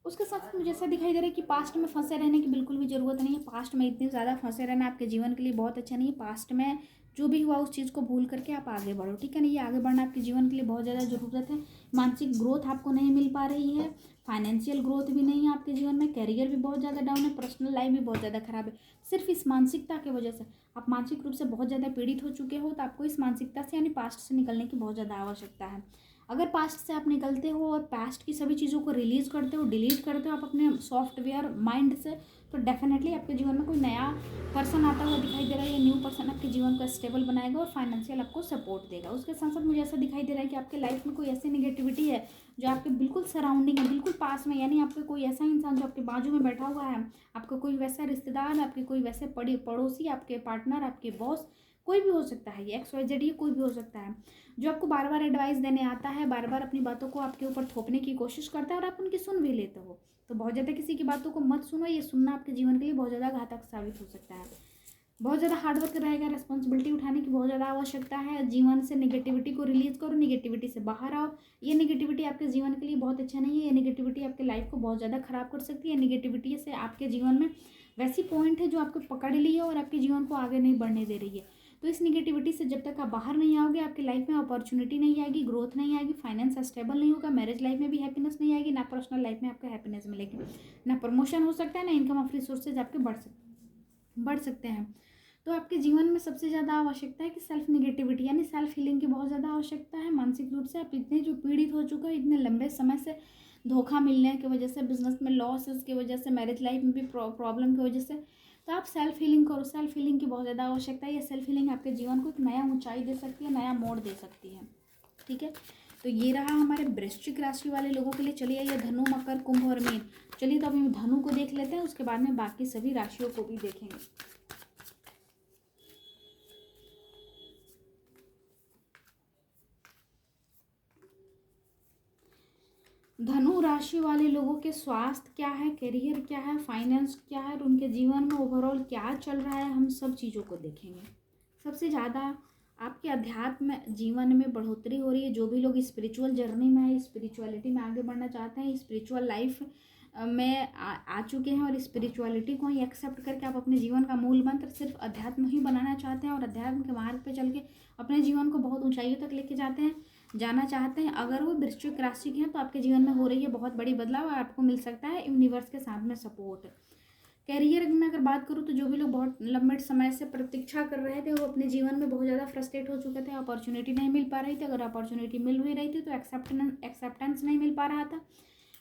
उसके साथ मुझे ऐसा दिखाई दे रहा है कि पास्ट में फंसे रहने की बिल्कुल भी ज़रूरत नहीं है। पास्ट में इतने ज़्यादा फंसे रहना आपके जीवन के लिए बहुत अच्छा नहीं है। पास्ट में जो भी हुआ उस चीज़ को भूल करके आप आगे बढ़ो, ठीक है ना। ये आगे बढ़ना आपके जीवन के लिए बहुत ज़्यादा ज़रूरत है। मानसिक ग्रोथ आपको नहीं मिल पा रही है, फाइनेंशियल ग्रोथ भी नहीं है आपके जीवन में, करियर भी बहुत ज़्यादा डाउन है, पर्सनल लाइफ भी बहुत ज़्यादा खराब है। सिर्फ इस मानसिकता की वजह से आप मानसिक रूप से बहुत ज़्यादा पीड़ित हो चुके हो, तो आपको इस मानसिकता से यानी पास्ट से निकलने की बहुत ज़्यादा आवश्यकता है। अगर पास्ट से आप निकलते हो और पास्ट की सभी चीज़ों को रिलीज़ करते हो, डिलीट करते हो आप अपने सॉफ्टवेयर माइंड से, तो डेफिनेटली आपके जीवन में कोई नया पर्सन आता हुआ दिखाई दे रहा है। ये न्यू पर्सन आपके जीवन को स्टेबल बनाएगा और फाइनेंशियल आपको सपोर्ट देगा। उसके साथ साथ मुझे ऐसा दिखाई दे रहा है कि आपके लाइफ में कोई ऐसी निगेटिविटी है जो आपके बिल्कुल सराउंडिंग है, बिल्कुल पास में, यानी आपके कोई ऐसा इंसान जो आपके बाजू में बैठा हुआ है, आपका कोई वैसा रिश्तेदार, आपके कोई वैसे पड़ोसी, आपके पार्टनर, आपके बॉस, कोई भी हो सकता है, ये XYZ ये कोई भी हो सकता है, जो आपको बार बार एडवाइस देने आता है, बार बार अपनी बातों को आपके ऊपर थोपने की कोशिश करता है और आप उनकी सुन भी लेते हो। तो बहुत ज़्यादा किसी की बातों को मत सुनो, ये सुनना आपके जीवन के लिए बहुत ज़्यादा घातक साबित हो सकता है। बहुत ज़्यादा हार्डवर्क रहेगा, रिस्पॉन्सिबिलिटी उठाने की बहुत ज़्यादा आवश्यकता है। जीवन से नेगेटिविटी को रिलीज़ करो, नेगेटिविटी से बाहर आओ। ये नेगेटिविटी आपके जीवन के लिए बहुत अच्छा नहीं है। ये नेगेटिविटी आपके लाइफ को बहुत ज़्यादा ख़राब कर सकती है। नेगेटिविटी से आपके जीवन में वैसी पॉइंट है जो आपको पकड़ ली है और आपके जीवन को आगे नहीं बढ़ने दे रही है। तो इस नेगेटिविटी से जब तक आप बाहर नहीं आओगे, आपकी लाइफ में अपॉर्चुनिटी नहीं आएगी, ग्रोथ नहीं आएगी, फाइनेंस स्टेबल नहीं होगा, मैरिज लाइफ में भी हैप्पीनेस नहीं आएगी, ना पर्सनल लाइफ में आपको हैप्पीनेस मिलेगी, ना प्रमोशन हो सकता है, ना इनकम ऑफ रिसोर्सेज आपके बढ़ सकते हैं। तो आपके जीवन में सबसे ज़्यादा आवश्यकता है कि सेल्फ निगेटिविटी यानी सेल्फ हीलिंग की बहुत ज़्यादा आवश्यकता है। मानसिक रूप से आप इतने जो पीड़ित हो चुके हो, इतने लंबे समय से धोखा मिलने की वजह से, बिजनेस में लॉसेस की वजह से, मैरिज लाइफ में भी प्रॉब्लम की वजह से, तो आप सेल्फ हीलिंग करो। सेल्फ हीलिंग की बहुत ज़्यादा आवश्यकता है। ये सेल्फ हीलिंग आपके जीवन को एक नया ऊंचाई दे सकती है, नया मोड़ दे सकती है, ठीक है। तो ये रहा हमारे वृश्चिक राशि वाले लोगों के लिए। चलिए ये धनु, मकर, कुंभ और मीन। चलिए तो अभी धनु को देख लेते हैं, उसके बाद में बाकी सभी राशियों को भी देखेंगे। धनु राशि वाले लोगों के स्वास्थ्य क्या है, करियर क्या है, फाइनेंस क्या है और उनके जीवन में ओवरऑल क्या चल रहा है, हम सब चीज़ों को देखेंगे। सबसे ज़्यादा आपके अध्यात्म जीवन में बढ़ोतरी हो रही है। जो भी लोग स्पिरिचुअल जर्नी में है, स्पिरिचुअलिटी में आगे बढ़ना चाहते हैं, स्पिरिचुअल लाइफ में आ चुके हैं और स्पिरिचुअलिटी को ही एक्सेप्ट करके आप अपने जीवन का मूल मंत्र सिर्फ अध्यात्म ही बनाना चाहते हैं और अध्यात्म के मार्ग पे चल के अपने जीवन को बहुत ऊंचाइयों तक लेके जाना चाहते हैं, अगर वो वृश्चिक राशि के हैं तो आपके जीवन में हो रही है बहुत बड़ी बदलाव और आपको मिल सकता है यूनिवर्स के साथ में सपोर्ट। कैरियर में अगर बात करूँ तो जो भी लोग बहुत लंबे समय से प्रतीक्षा कर रहे थे, वो अपने जीवन में बहुत ज़्यादा फ्रस्ट्रेट हो चुके थे, अपॉर्चुनिटी नहीं मिल पा रही थी। अगर अपॉर्चुनिटी मिल भी रही थी तो एक्सेप्टेंस नहीं मिल पा रहा था,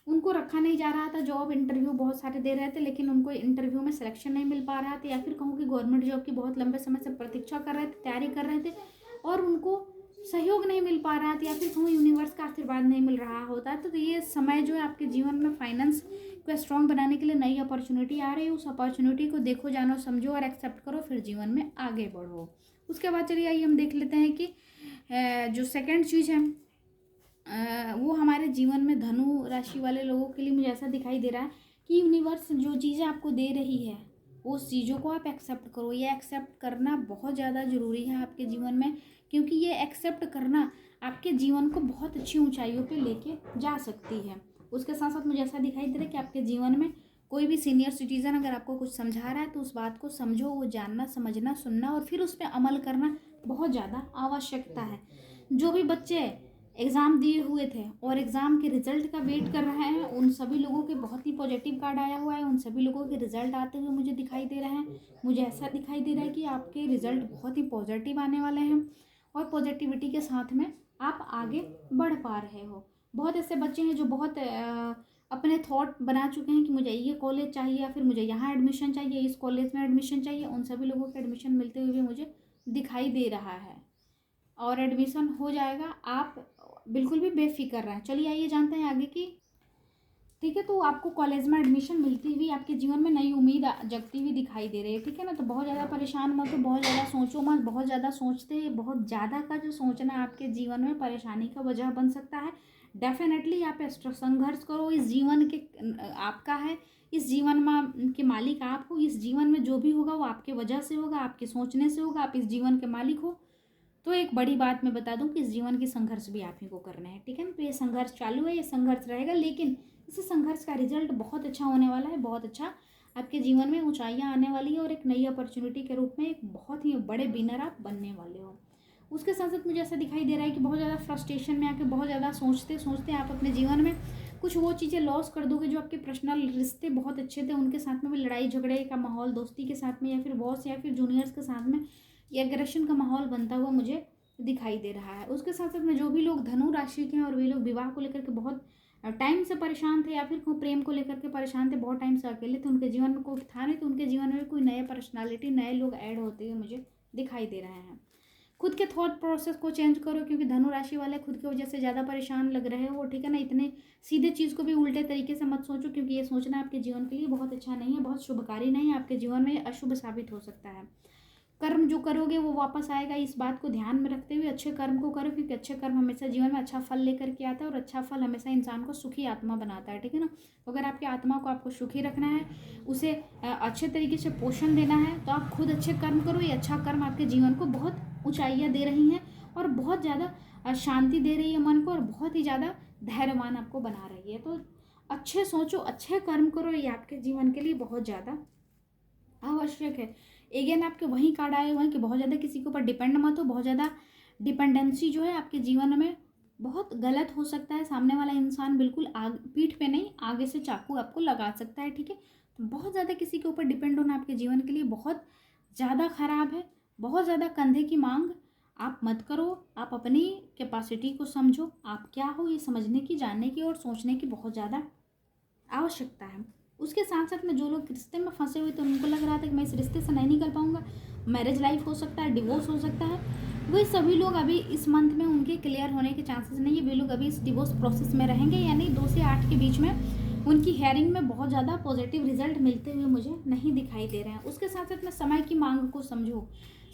उनको रखा नहीं जा रहा था। जॉब इंटरव्यू बहुत सारे दे रहे थे लेकिन उनको इंटरव्यू में सिलेक्शन नहीं मिल पा रहा था, या फिर कहूँ कि गवर्नमेंट जॉब की बहुत लंबे समय से प्रतीक्षा कर रहे थे, तैयारी कर रहे थे और उनको सहयोग नहीं मिल पा रहा था, या फिर कहूँ यूनिवर्स का आशीर्वाद नहीं मिल रहा होता है। तो ये समय जो है आपके जीवन में फाइनेंस को स्ट्रॉन्ग बनाने के लिए नई अपॉर्चुनिटी आ रही है। उस अपॉर्चुनिटी को देखो, जानो, समझो और एक्सेप्ट करो, फिर जीवन में आगे बढ़ो। उसके बाद चलिए आइए हम देख लेते हैं कि जो सेकंड चीज़ है वो हमारे जीवन में धनु राशि वाले लोगों के लिए मुझे ऐसा दिखाई दे रहा है कि यूनिवर्स जो चीज़ें आपको दे रही है उस चीज़ों को आप एक्सेप्ट करो। ये एक्सेप्ट करना बहुत ज़्यादा ज़रूरी है आपके जीवन में, क्योंकि ये एक्सेप्ट करना आपके जीवन को बहुत अच्छी ऊंचाइयों पे लेके जा सकती है। उसके साथ साथ मुझे ऐसा दिखाई दे रहा है कि आपके जीवन में कोई भी सीनियर सिटीज़न अगर आपको कुछ समझा रहा है तो उस बात को समझो, वो जानना, समझना, सुनना और फिर उस पर अमल करना बहुत ज़्यादा आवश्यकता है। जो भी बच्चे एग्ज़ाम दिए हुए थे और एग्ज़ाम के रिजल्ट का वेट कर रहे हैं, उन सभी लोगों के बहुत ही पॉजिटिव कार्ड आया हुआ है। उन सभी लोगों के रिजल्ट आते हुए मुझे दिखाई दे रहे हैं। मुझे ऐसा दिखाई दे रहा है कि आपके रिजल्ट बहुत ही पॉजिटिव आने वाले हैं और पॉजिटिविटी के साथ में आप आगे बढ़ पा रहे हो। बहुत ऐसे बच्चे हैं जो बहुत अपने थॉट बना चुके हैं कि मुझे ये कॉलेज चाहिए या फिर मुझे यहाँ एडमिशन चाहिए, इस कॉलेज में एडमिशन चाहिए। उन सभी लोगों के एडमिशन मिलते हुए भी मुझे दिखाई दे रहा है और एडमिशन हो जाएगा, आप बिल्कुल भी बेफिक्र रहें। चलिए आइए जानते हैं आगे की। ठीक है, तो आपको कॉलेज में एडमिशन मिलती हुई आपके जीवन में नई उम्मीद जगती हुई दिखाई दे रही है। ठीक है ना, तो बहुत ज़्यादा परेशान मत हो, बहुत ज़्यादा सोचो मत। बहुत ज़्यादा सोचते, बहुत ज़्यादा का जो सोचना आपके जीवन में परेशानी का वजह बन सकता है। डेफिनेटली आप संघर्ष करो। इस जीवन के आपका है, इस जीवन में के मालिक आप हो। इस जीवन में जो भी होगा वो आपके वजह से होगा, आपके सोचने से होगा। आप इस जीवन के मालिक हो। तो एक बड़ी बात मैं बता दूं कि इस जीवन के संघर्ष भी आप ही को करना है। ठीक है ना, तो ये संघर्ष चालू है, ये संघर्ष रहेगा, लेकिन इस संघर्ष का रिजल्ट बहुत अच्छा होने वाला है। बहुत अच्छा आपके जीवन में ऊंचाइयां आने वाली है और एक नई अपॉर्चुनिटी के रूप में एक बहुत ही बड़े विनर आप बनने वाले हो। उसके साथ साथ मुझे ऐसा दिखाई दे रहा है कि बहुत ज़्यादा फ्रस्ट्रेशन में आके बहुत ज़्यादा सोचते सोचते आप अपने जीवन में कुछ वो चीज़ें लॉस कर दोगे जो आपके पर्सनल रिश्ते बहुत अच्छे थे, उनके साथ में भी लड़ाई झगड़े का माहौल, दोस्ती के साथ में या फिर बॉस या फिर जूनियर्स के साथ में ये एग्रेशन का माहौल बनता हुआ मुझे दिखाई दे रहा है। उसके साथ साथ में जो भी लोग धनु राशि के हैं और वे लोग विवाह को लेकर के बहुत टाइम से परेशान थे या फिर प्रेम को लेकर के परेशान थे, बहुत टाइम से अकेले थे, उनके जीवन में कोई था नहीं, तो उनके जीवन में कोई नए पर्सनालिटी, नए लोग ऐड होते हुए मुझे दिखाई दे रहे हैं। खुद के थॉट प्रोसेस को चेंज करो, क्योंकि धनु राशि वाले खुद की वजह से ज़्यादा परेशान लग रहे हो। ठीक है ना, इतने सीधे चीज़ को भी उल्टे तरीके से मत सोचो, क्योंकि ये सोचना आपके जीवन के लिए बहुत अच्छा नहीं है, बहुत शुभकारी नहीं है। आपके जीवन में अशुभ साबित हो सकता है। कर्म जो करोगे वो वापस आएगा, इस बात को ध्यान में रखते हुए अच्छे कर्म को करो, क्योंकि अच्छे कर्म हमेशा जीवन में अच्छा फल लेकर के आता है और अच्छा फल हमेशा इंसान को सुखी आत्मा बनाता है। ठीक है ना, तो अगर आपकी आत्मा को आपको सुखी रखना है, उसे अच्छे तरीके से पोषण देना है, तो आप खुद अच्छे कर्म करो। ये अच्छा कर्म आपके जीवन को बहुत ऊंचाइयाँ दे रही हैं और बहुत ज़्यादा शांति दे रही है मन को और बहुत ही ज़्यादा धैर्यवान आपको बना रही है। तो अच्छे सोचो, अच्छे कर्म करो, ये आपके जीवन के लिए बहुत ज़्यादा आवश्यक है। अगेन आपके वही कार्ड आए हुए हैं कि बहुत ज़्यादा किसी के ऊपर डिपेंड मत हो। बहुत ज़्यादा डिपेंडेंसी जो है आपके जीवन में बहुत गलत हो सकता है। सामने वाला इंसान बिल्कुल पीठ पे नहीं, आगे से चाकू आपको लगा सकता है। ठीक है, तो बहुत ज़्यादा किसी के ऊपर डिपेंड होना आपके जीवन के लिए बहुत ज़्यादा खराब है। बहुत ज़्यादा कंधे की मांग आप मत करो। आप अपनी कैपेसिटी को समझो, आप क्या हो, ये समझने की, जानने की और सोचने की बहुत ज़्यादा आवश्यकता है। उसके साथ साथ में जो लोग रिश्ते में फंसे हुए थे, उनको लग रहा था कि मैं इस रिश्ते से नहीं निकल पाऊंगा, मैरिज लाइफ हो सकता है, डिवोर्स हो सकता है, वही सभी लोग अभी इस मंथ में उनके क्लियर होने के चांसेस नहीं है। वे लोग अभी इस डिवोर्स प्रोसेस में रहेंगे, यानी 2 से 8 के बीच में उनकी हेयरिंग में बहुत ज़्यादा पॉजिटिव रिजल्ट मिलते हुए मुझे नहीं दिखाई दे रहे हैं। उसके साथ साथ में समय की मांग को समझो।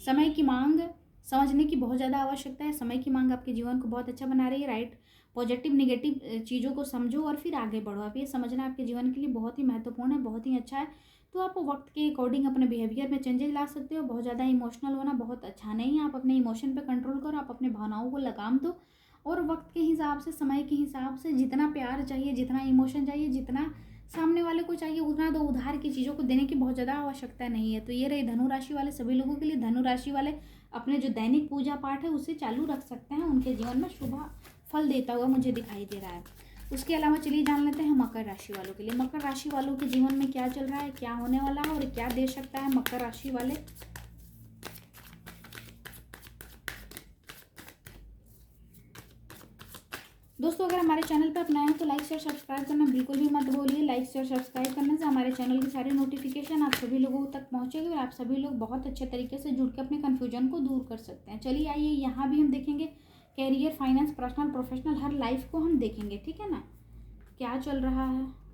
समय की मांग समझने की बहुत ज़्यादा आवश्यकता है। समय की मांग आपके जीवन को बहुत अच्छा बना रही है। राइट, पॉजिटिव निगेटिव चीज़ों को समझो और फिर आगे बढ़ो। आप ये समझना आपके जीवन के लिए बहुत ही महत्वपूर्ण है, बहुत ही अच्छा है। तो आप वक्त के अकॉर्डिंग अपने बिहेवियर में चेंजेस ला सकते हो। बहुत ज़्यादा इमोशनल होना बहुत अच्छा नहीं है, आप अपने इमोशन पे कंट्रोल करो, आप अपने भावनाओं को लगाम दो और वक्त के हिसाब से, समय के हिसाब से जितना प्यार चाहिए, जितना इमोशन चाहिए, जितना सामने वाले को चाहिए उतना दो। उधार की चीज़ों को देने की बहुत ज़्यादा आवश्यकता नहीं है। तो ये रही धनु राशि वाले सभी लोगों के लिए। धनु राशि वाले अपने जो दैनिक पूजा पाठ है उसे चालू रख सकते हैं, उनके जीवन में शुभ फल देता हुआ मुझे दिखाई दे रहा है। उसके अलावा चलिए जान लेते हैं मकर राशि वालों के लिए। मकर राशि वालों के जीवन में क्या चल रहा है, क्या होने वाला है और क्या दे सकता है मकर राशि वाले। दोस्तों अगर हमारे चैनल पर अपना है तो लाइक शेयर सब्सक्राइब करना बिल्कुल भी मत भूलिए। लाइक शेयर सब्सक्राइब करने से हमारे चैनल की सारी नोटिफिकेशन आप सभी लोगों तक पहुंचेगी और आप सभी लोग बहुत अच्छे तरीके से जुड़ के अपने कन्फ्यूजन को दूर कर सकते हैं। चलिए आइए यहाँ भी हम देखेंगे कैरियर, फाइनेंस, पर्सनल, प्रोफेशनल, हर लाइफ को हम देखेंगे, ठीक है ना, क्या चल रहा है।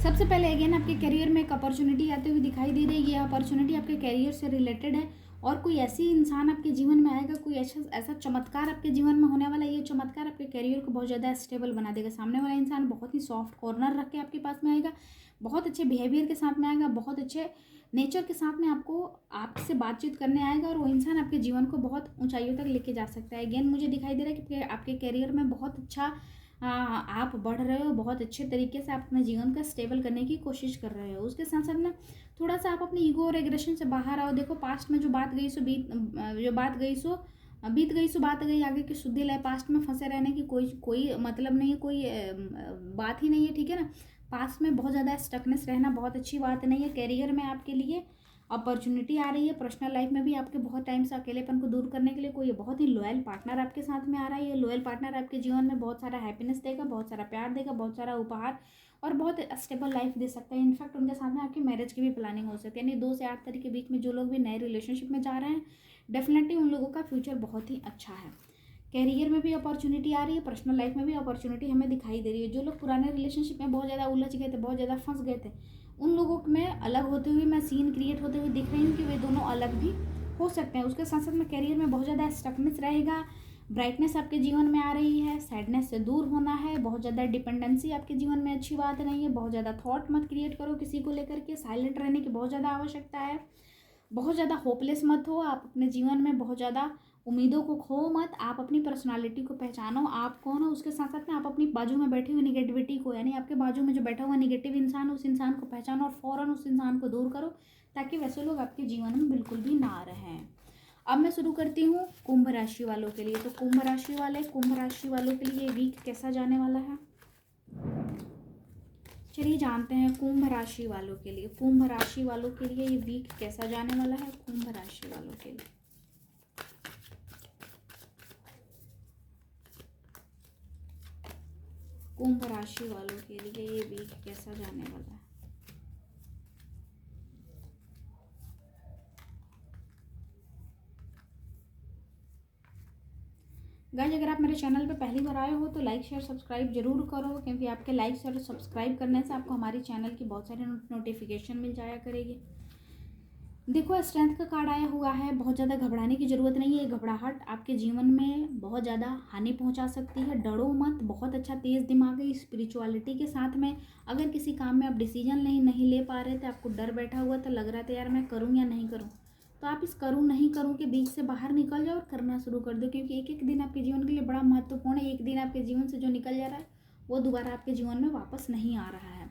सबसे पहले अगेन आपके करियर में एक अपॉर्चुनिटी आते हुए दिखाई दे रही है। ये अपॉर्चुनिटी आपके करियर से रिलेटेड है और कोई ऐसी इंसान आपके जीवन में आएगा, कोई ऐसा चमत्कार आपके जीवन में होने वाला है। ये चमत्कार आपके करियर को बहुत ज़्यादा स्टेबल बना देगा। सामने वाला इंसान बहुत ही सॉफ्ट कॉर्नर रख के आपके पास में आएगा, बहुत अच्छे बिहेवियर के साथ में आएगा, बहुत अच्छे नेचर के साथ में आपसे बातचीत करने आएगा और वो इंसान आपके जीवन को बहुत ऊंचाइयों तक लेके जा सकता है। अगेन मुझे दिखाई दे रहा है कि आपके करियर में बहुत अच्छा आप बढ़ रहे हो, बहुत अच्छे तरीके से आप अपने जीवन का स्टेबल करने की कोशिश कर रहे हो। उसके साथ साथ ना थोड़ा सा आप अपनी ईगो और एग्रेशन से बाहर आओ। देखो पास्ट में जो बात गई सो बीत गई सो बात गई, आगे की शुद्धि लाए। पास्ट में फंसे रहने की कोई मतलब नहीं है, कोई बात ही नहीं है, ठीक है ना। पास्ट में बहुत ज़्यादा स्टकनेस रहना बहुत अच्छी बात नहीं है। करियर में आपके लिए अपॉर्चुनिटी आ रही है, पर्सनल लाइफ में भी आपके बहुत टाइम से अकेलेपन को दूर करने के लिए कोई बहुत ही लॉयल पार्टनर आपके साथ में आ रहा है। ये लॉयल पार्टनर आपके जीवन में बहुत सारा हैप्पीनेस देगा, बहुत सारा प्यार देगा, बहुत सारा उपहार और बहुत स्टेबल लाइफ दे सकता है। इनफैक्ट उनके साथ में आपकी मैरिज की भी प्लानिंग हो सकती है। यानी 2 से 8 तारीख के बीच में जो लोग भी नए रिलेशनशिप में जा रहे हैं, डेफिनेटली उन लोगों का फ्यूचर बहुत ही अच्छा है। कैरियर में भी अपॉर्चुनिटी आ रही है, पर्सनल लाइफ में भी अपॉर्चुनिटी हमें दिखाई दे रही है। जो लोग पुराने रिलेशनशिप में बहुत ज़्यादा उलझ गए थे, बहुत ज़्यादा फंस गए थे, उन लोगों में अलग होते हुए मैं सीन क्रिएट होते हुए दिख रही हूँ कि वे दोनों अलग भी हो सकते हैं। उसके साथ साथ में करियर में बहुत ज़्यादा स्टकनेस रहेगा, ब्राइटनेस आपके जीवन में आ रही है, सैडनेस से दूर होना है, बहुत ज़्यादा डिपेंडेंसी आपके जीवन में अच्छी बात नहीं है। बहुत ज़्यादा थॉट मत क्रिएट करो किसी को लेकर के, साइलेंट रहने की बहुत ज़्यादा आवश्यकता है। बहुत ज़्यादा होपलेस मत हो, आप अपने जीवन में बहुत ज़्यादा उम्मीदों को खो मत। आप अपनी पर्सनालिटी को पहचानो, आप कौन हो। उसके साथ साथ में आप अपनी बाजू में बैठी हुई निगेटिविटी को, यानी आपके बाजू में जो बैठा हुआ निगेटिव इंसान है, उस इंसान को पहचानो और फ़ौरन उस इंसान को दूर करो, ताकि वैसे लोग आपके जीवन में बिल्कुल भी ना रहें। अब मैं शुरू करती हूँ कुंभ राशि वालों के लिए। तो कुंभ राशि वालों के लिए वीक कैसा जाने वाला है, चलिए जानते हैं। कुंभ राशि वालों के लिए ये वीक कैसा जाने वाला है। कुंभ राशि वालों के लिए ये वीक कैसा जाने वाला है। गाइस अगर आप मेरे चैनल पे पहली बार आए हो तो लाइक शेयर सब्सक्राइब जरूर करो, क्योंकि आपके लाइक शेयर सब्सक्राइब करने से आपको हमारे चैनल की बहुत सारी नोटिफिकेशन मिल जाया करेगी। देखो स्ट्रेंथ का कार्ड आया हुआ है, बहुत ज़्यादा घबराने की ज़रूरत नहीं है। घबराहट आपके जीवन में बहुत ज़्यादा हानि पहुंचा सकती है, डरो मत। बहुत अच्छा तेज़ दिमाग है। स्पिरिचुअलिटी के साथ में अगर किसी काम में आप डिसीजन नहीं ले पा रहे थे, आपको डर बैठा हुआ था, लग रहा था यार मैं करूँ या नहीं करूँ, तो आप इस करूँ नहीं करूँ के बीच से बाहर निकल जाओ और करना शुरू कर दो, क्योंकि एक एक दिन आपके जीवन के लिए बड़ा महत्वपूर्ण है। एक दिन आपके जीवन से जो निकल जा रहा है वो दोबारा आपके जीवन में वापस नहीं आ रहा है।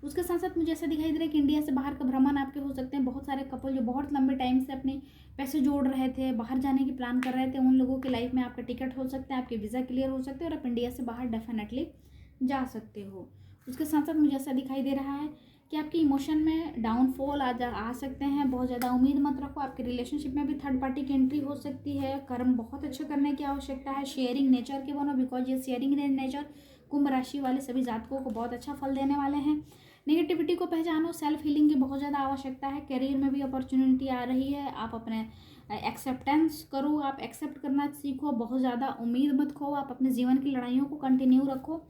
उसके साथ साथ मुझे ऐसा दिखाई दे रहा है कि इंडिया से बाहर का भ्रमण आपके हो सकते हैं। बहुत सारे कपल जो बहुत लंबे टाइम से अपने पैसे जोड़ रहे थे, बाहर जाने की प्लान कर रहे थे, उन लोगों की लाइफ में आपका टिकट हो सकता है, आपके वीज़ा क्लियर हो सकते हैं और आप इंडिया से बाहर डेफिनेटली जा सकते हो। उसके साथ साथ मुझे ऐसा दिखाई दे रहा है कि आपके इमोशन में डाउनफॉल आ सकते हैं। बहुत ज़्यादा उम्मीद मत रखो। आपके रिलेशनशिप में भी थर्ड पार्टी की एंट्री हो सकती है। कर्म बहुत अच्छे करने की आवश्यकता है। शेयरिंग नेचर के बनो, बिकॉज ये शेयरिंग नेचर कुंभ राशि वाले सभी जातकों को बहुत अच्छा फल देने वाले हैं। नेगेटिविटी को पहचानो, सेल्फ हीलिंग की बहुत ज़्यादा आवश्यकता है। करियर में भी अपॉर्चुनिटी आ रही है, आप अपने एक्सेप्टेंस करो, आप एक्सेप्ट करना सीखो। बहुत ज़्यादा उम्मीद मत खो, आप अपने जीवन की लड़ाइयों को कंटिन्यू रखो।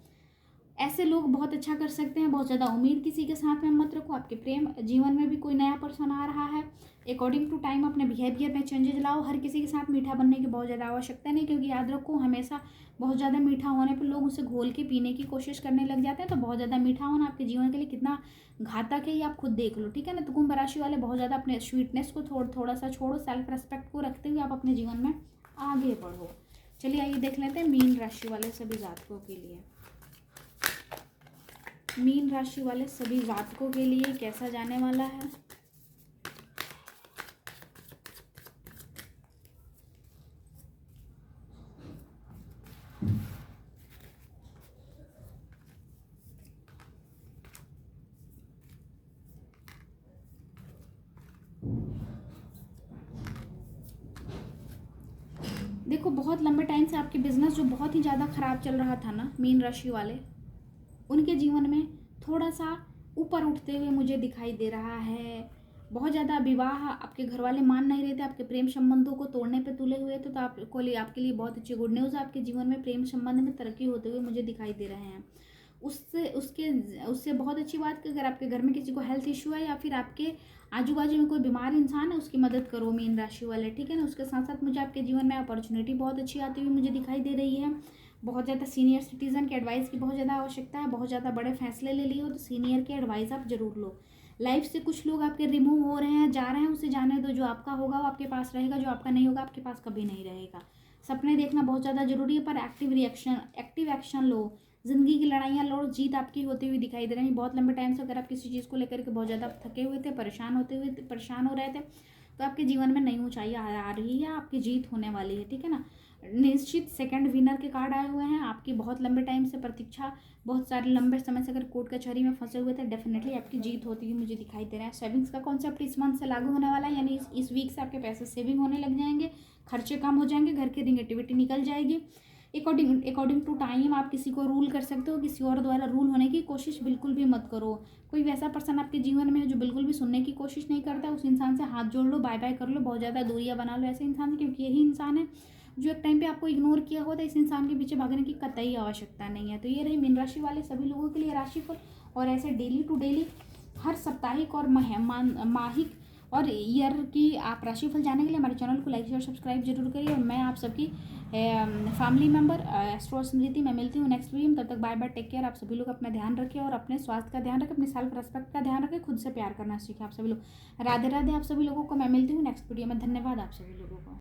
ऐसे लोग बहुत अच्छा कर सकते हैं। बहुत ज़्यादा उम्मीद किसी के साथ में मत रखो। आपके प्रेम जीवन में भी कोई नया पर्सन आ रहा है। अकॉर्डिंग टू टाइम अपने बिहेवियर में चेंजेस लाओ। हर किसी के साथ मीठा बनने की बहुत ज़्यादा आवश्यकता नहीं, क्योंकि याद रखो हमेशा बहुत ज़्यादा मीठा होने पर लोग उसे घोल के पीने की कोशिश करने लग जाते हैं। तो बहुत ज़्यादा मीठा होना आपके जीवन के लिए कितना घातक है ये आप खुद देख लो, ठीक है ना। तो कुंभ राशि वाले बहुत ज़्यादा अपने स्वीटनेस को थोड़ा सा छोड़ो, सेल्फ रेस्पेक्ट को रखते हुए आप अपने जीवन में आगे बढ़ो। चलिए आइए देख लेते हैं मीन राशि वाले सभी जातकों के लिए। मीन राशि वाले सभी जातकों के लिए कैसा जाने वाला है। देखो बहुत लंबे टाइम से आपके बिजनेस जो बहुत ही ज़्यादा ख़राब चल रहा था ना मीन राशि वाले, उनके जीवन में थोड़ा सा ऊपर उठते हुए मुझे दिखाई दे रहा है। बहुत ज़्यादा विवाह आपके घर वाले मान नहीं रहे थे, आपके प्रेम संबंधों को तोड़ने पे तुले हुए थे। तो आपके लिए बहुत अच्छी गुड न्यूज़ है। आपके जीवन में प्रेम संबंध में तरक्की होते हुए मुझे दिखाई दे रहे हैं। उससे बहुत अच्छी बात कि अगर आपके घर में किसी को हेल्थ इशू है या फिर आपके आजू बाजू में कोई बीमार इंसान है, उसकी मदद करो मीन राशि वाले, ठीक है ना। उसके साथ साथ मुझे आपके जीवन में अपॉर्चुनिटी बहुत अच्छी आती हुई मुझे दिखाई दे रही है। बहुत ज़्यादा सीनियर सिटीज़न के एडवाइस की बहुत ज़्यादा आवश्यकता है। बहुत ज़्यादा बड़े फैसले ले लिए हो तो सीनियर के एडवाइस आप जरूर लो। लाइफ से कुछ लोग आपके रिमूव हो रहे हैं, जा रहे हैं, उसे जाने दो। जो आपका होगा वो आपके पास रहेगा, जो आपका नहीं होगा आपके पास कभी नहीं रहेगा। सपने देखना बहुत ज़्यादा जरूरी है, पर एक्टिव एक्शन लो। ज़िंदगी की लड़ाइयाँ लड़ो, जीत आपकी होती हुई दिखाई दे रही है। बहुत लंबे टाइम से अगर आप किसी चीज़ को लेकर के बहुत ज़्यादा थके हुए थे, परेशान हो रहे थे, तो आपके जीवन में नई ऊंचाई आ रही है, आपकी जीत होने वाली है, ठीक है ना। निश्चित सेकंड विनर के कार्ड आए हुए हैं। आपकी बहुत लंबे टाइम से प्रतीक्षा, बहुत सारे लंबे समय से अगर कोर्ट कचहरी में फंसे हुए थे, डेफिनेटली आपकी जीत होती हुई मुझे दिखाई दे रहा है। सेविंग्स का कॉन्सेप्ट इस मंथ से लागू होने वाला है, यानी इस वीक से आपके पैसे सेविंग होने लग जाएंगे, खर्चे कम हो जाएंगे, घर की निगेटिविटी निकल जाएगी। अकॉर्डिंग टू टाइम आप किसी को रूल कर सकते हो, किसी और द्वारा रूल होने की कोशिश बिल्कुल भी मत करो। कोई वैसा पर्सन आपके जीवन में है जो बिल्कुल भी सुनने की कोशिश नहीं करता, उस इंसान से हाथ जोड़ लो, बाय बाय कर लो, बहुत ज़्यादा दूरियां बना लो ऐसे इंसान से, क्योंकि यही इंसान है जो एक टाइम पे आपको इग्नोर किया हुआ था। इस इंसान के पीछे भागने की कतई आवश्यकता नहीं है। तो ये रही मीन राशि वाले सभी लोगों के लिए राशिफल। और ऐसे डेली टू डेली हर साप्ताहिक और माहिक और ईयर की आप राशिफल जानने के लिए हमारे चैनल को लाइक शेयर सब्सक्राइब जरूर करिए। और मैं आप सबकी फैमिली मेंबर एस्ट्रो स्मृति मैं मिलती हूँ नेक्स्ट वीडियो में। तब तक बाय बाय, टेक केयर। आप सभी लोग अपना ध्यान रखें और अपने स्वास्थ्य का ध्यान रखें, अपने सेल्फ रेस्पेक्ट का ध्यान रखें, खुद से प्यार करना सीखें आप सभी लोग। राधे राधे आप सभी लोगों को। मैं मिलती हूँ नेक्स्ट वीडियो में। धन्यवाद आप सभी लोगों को।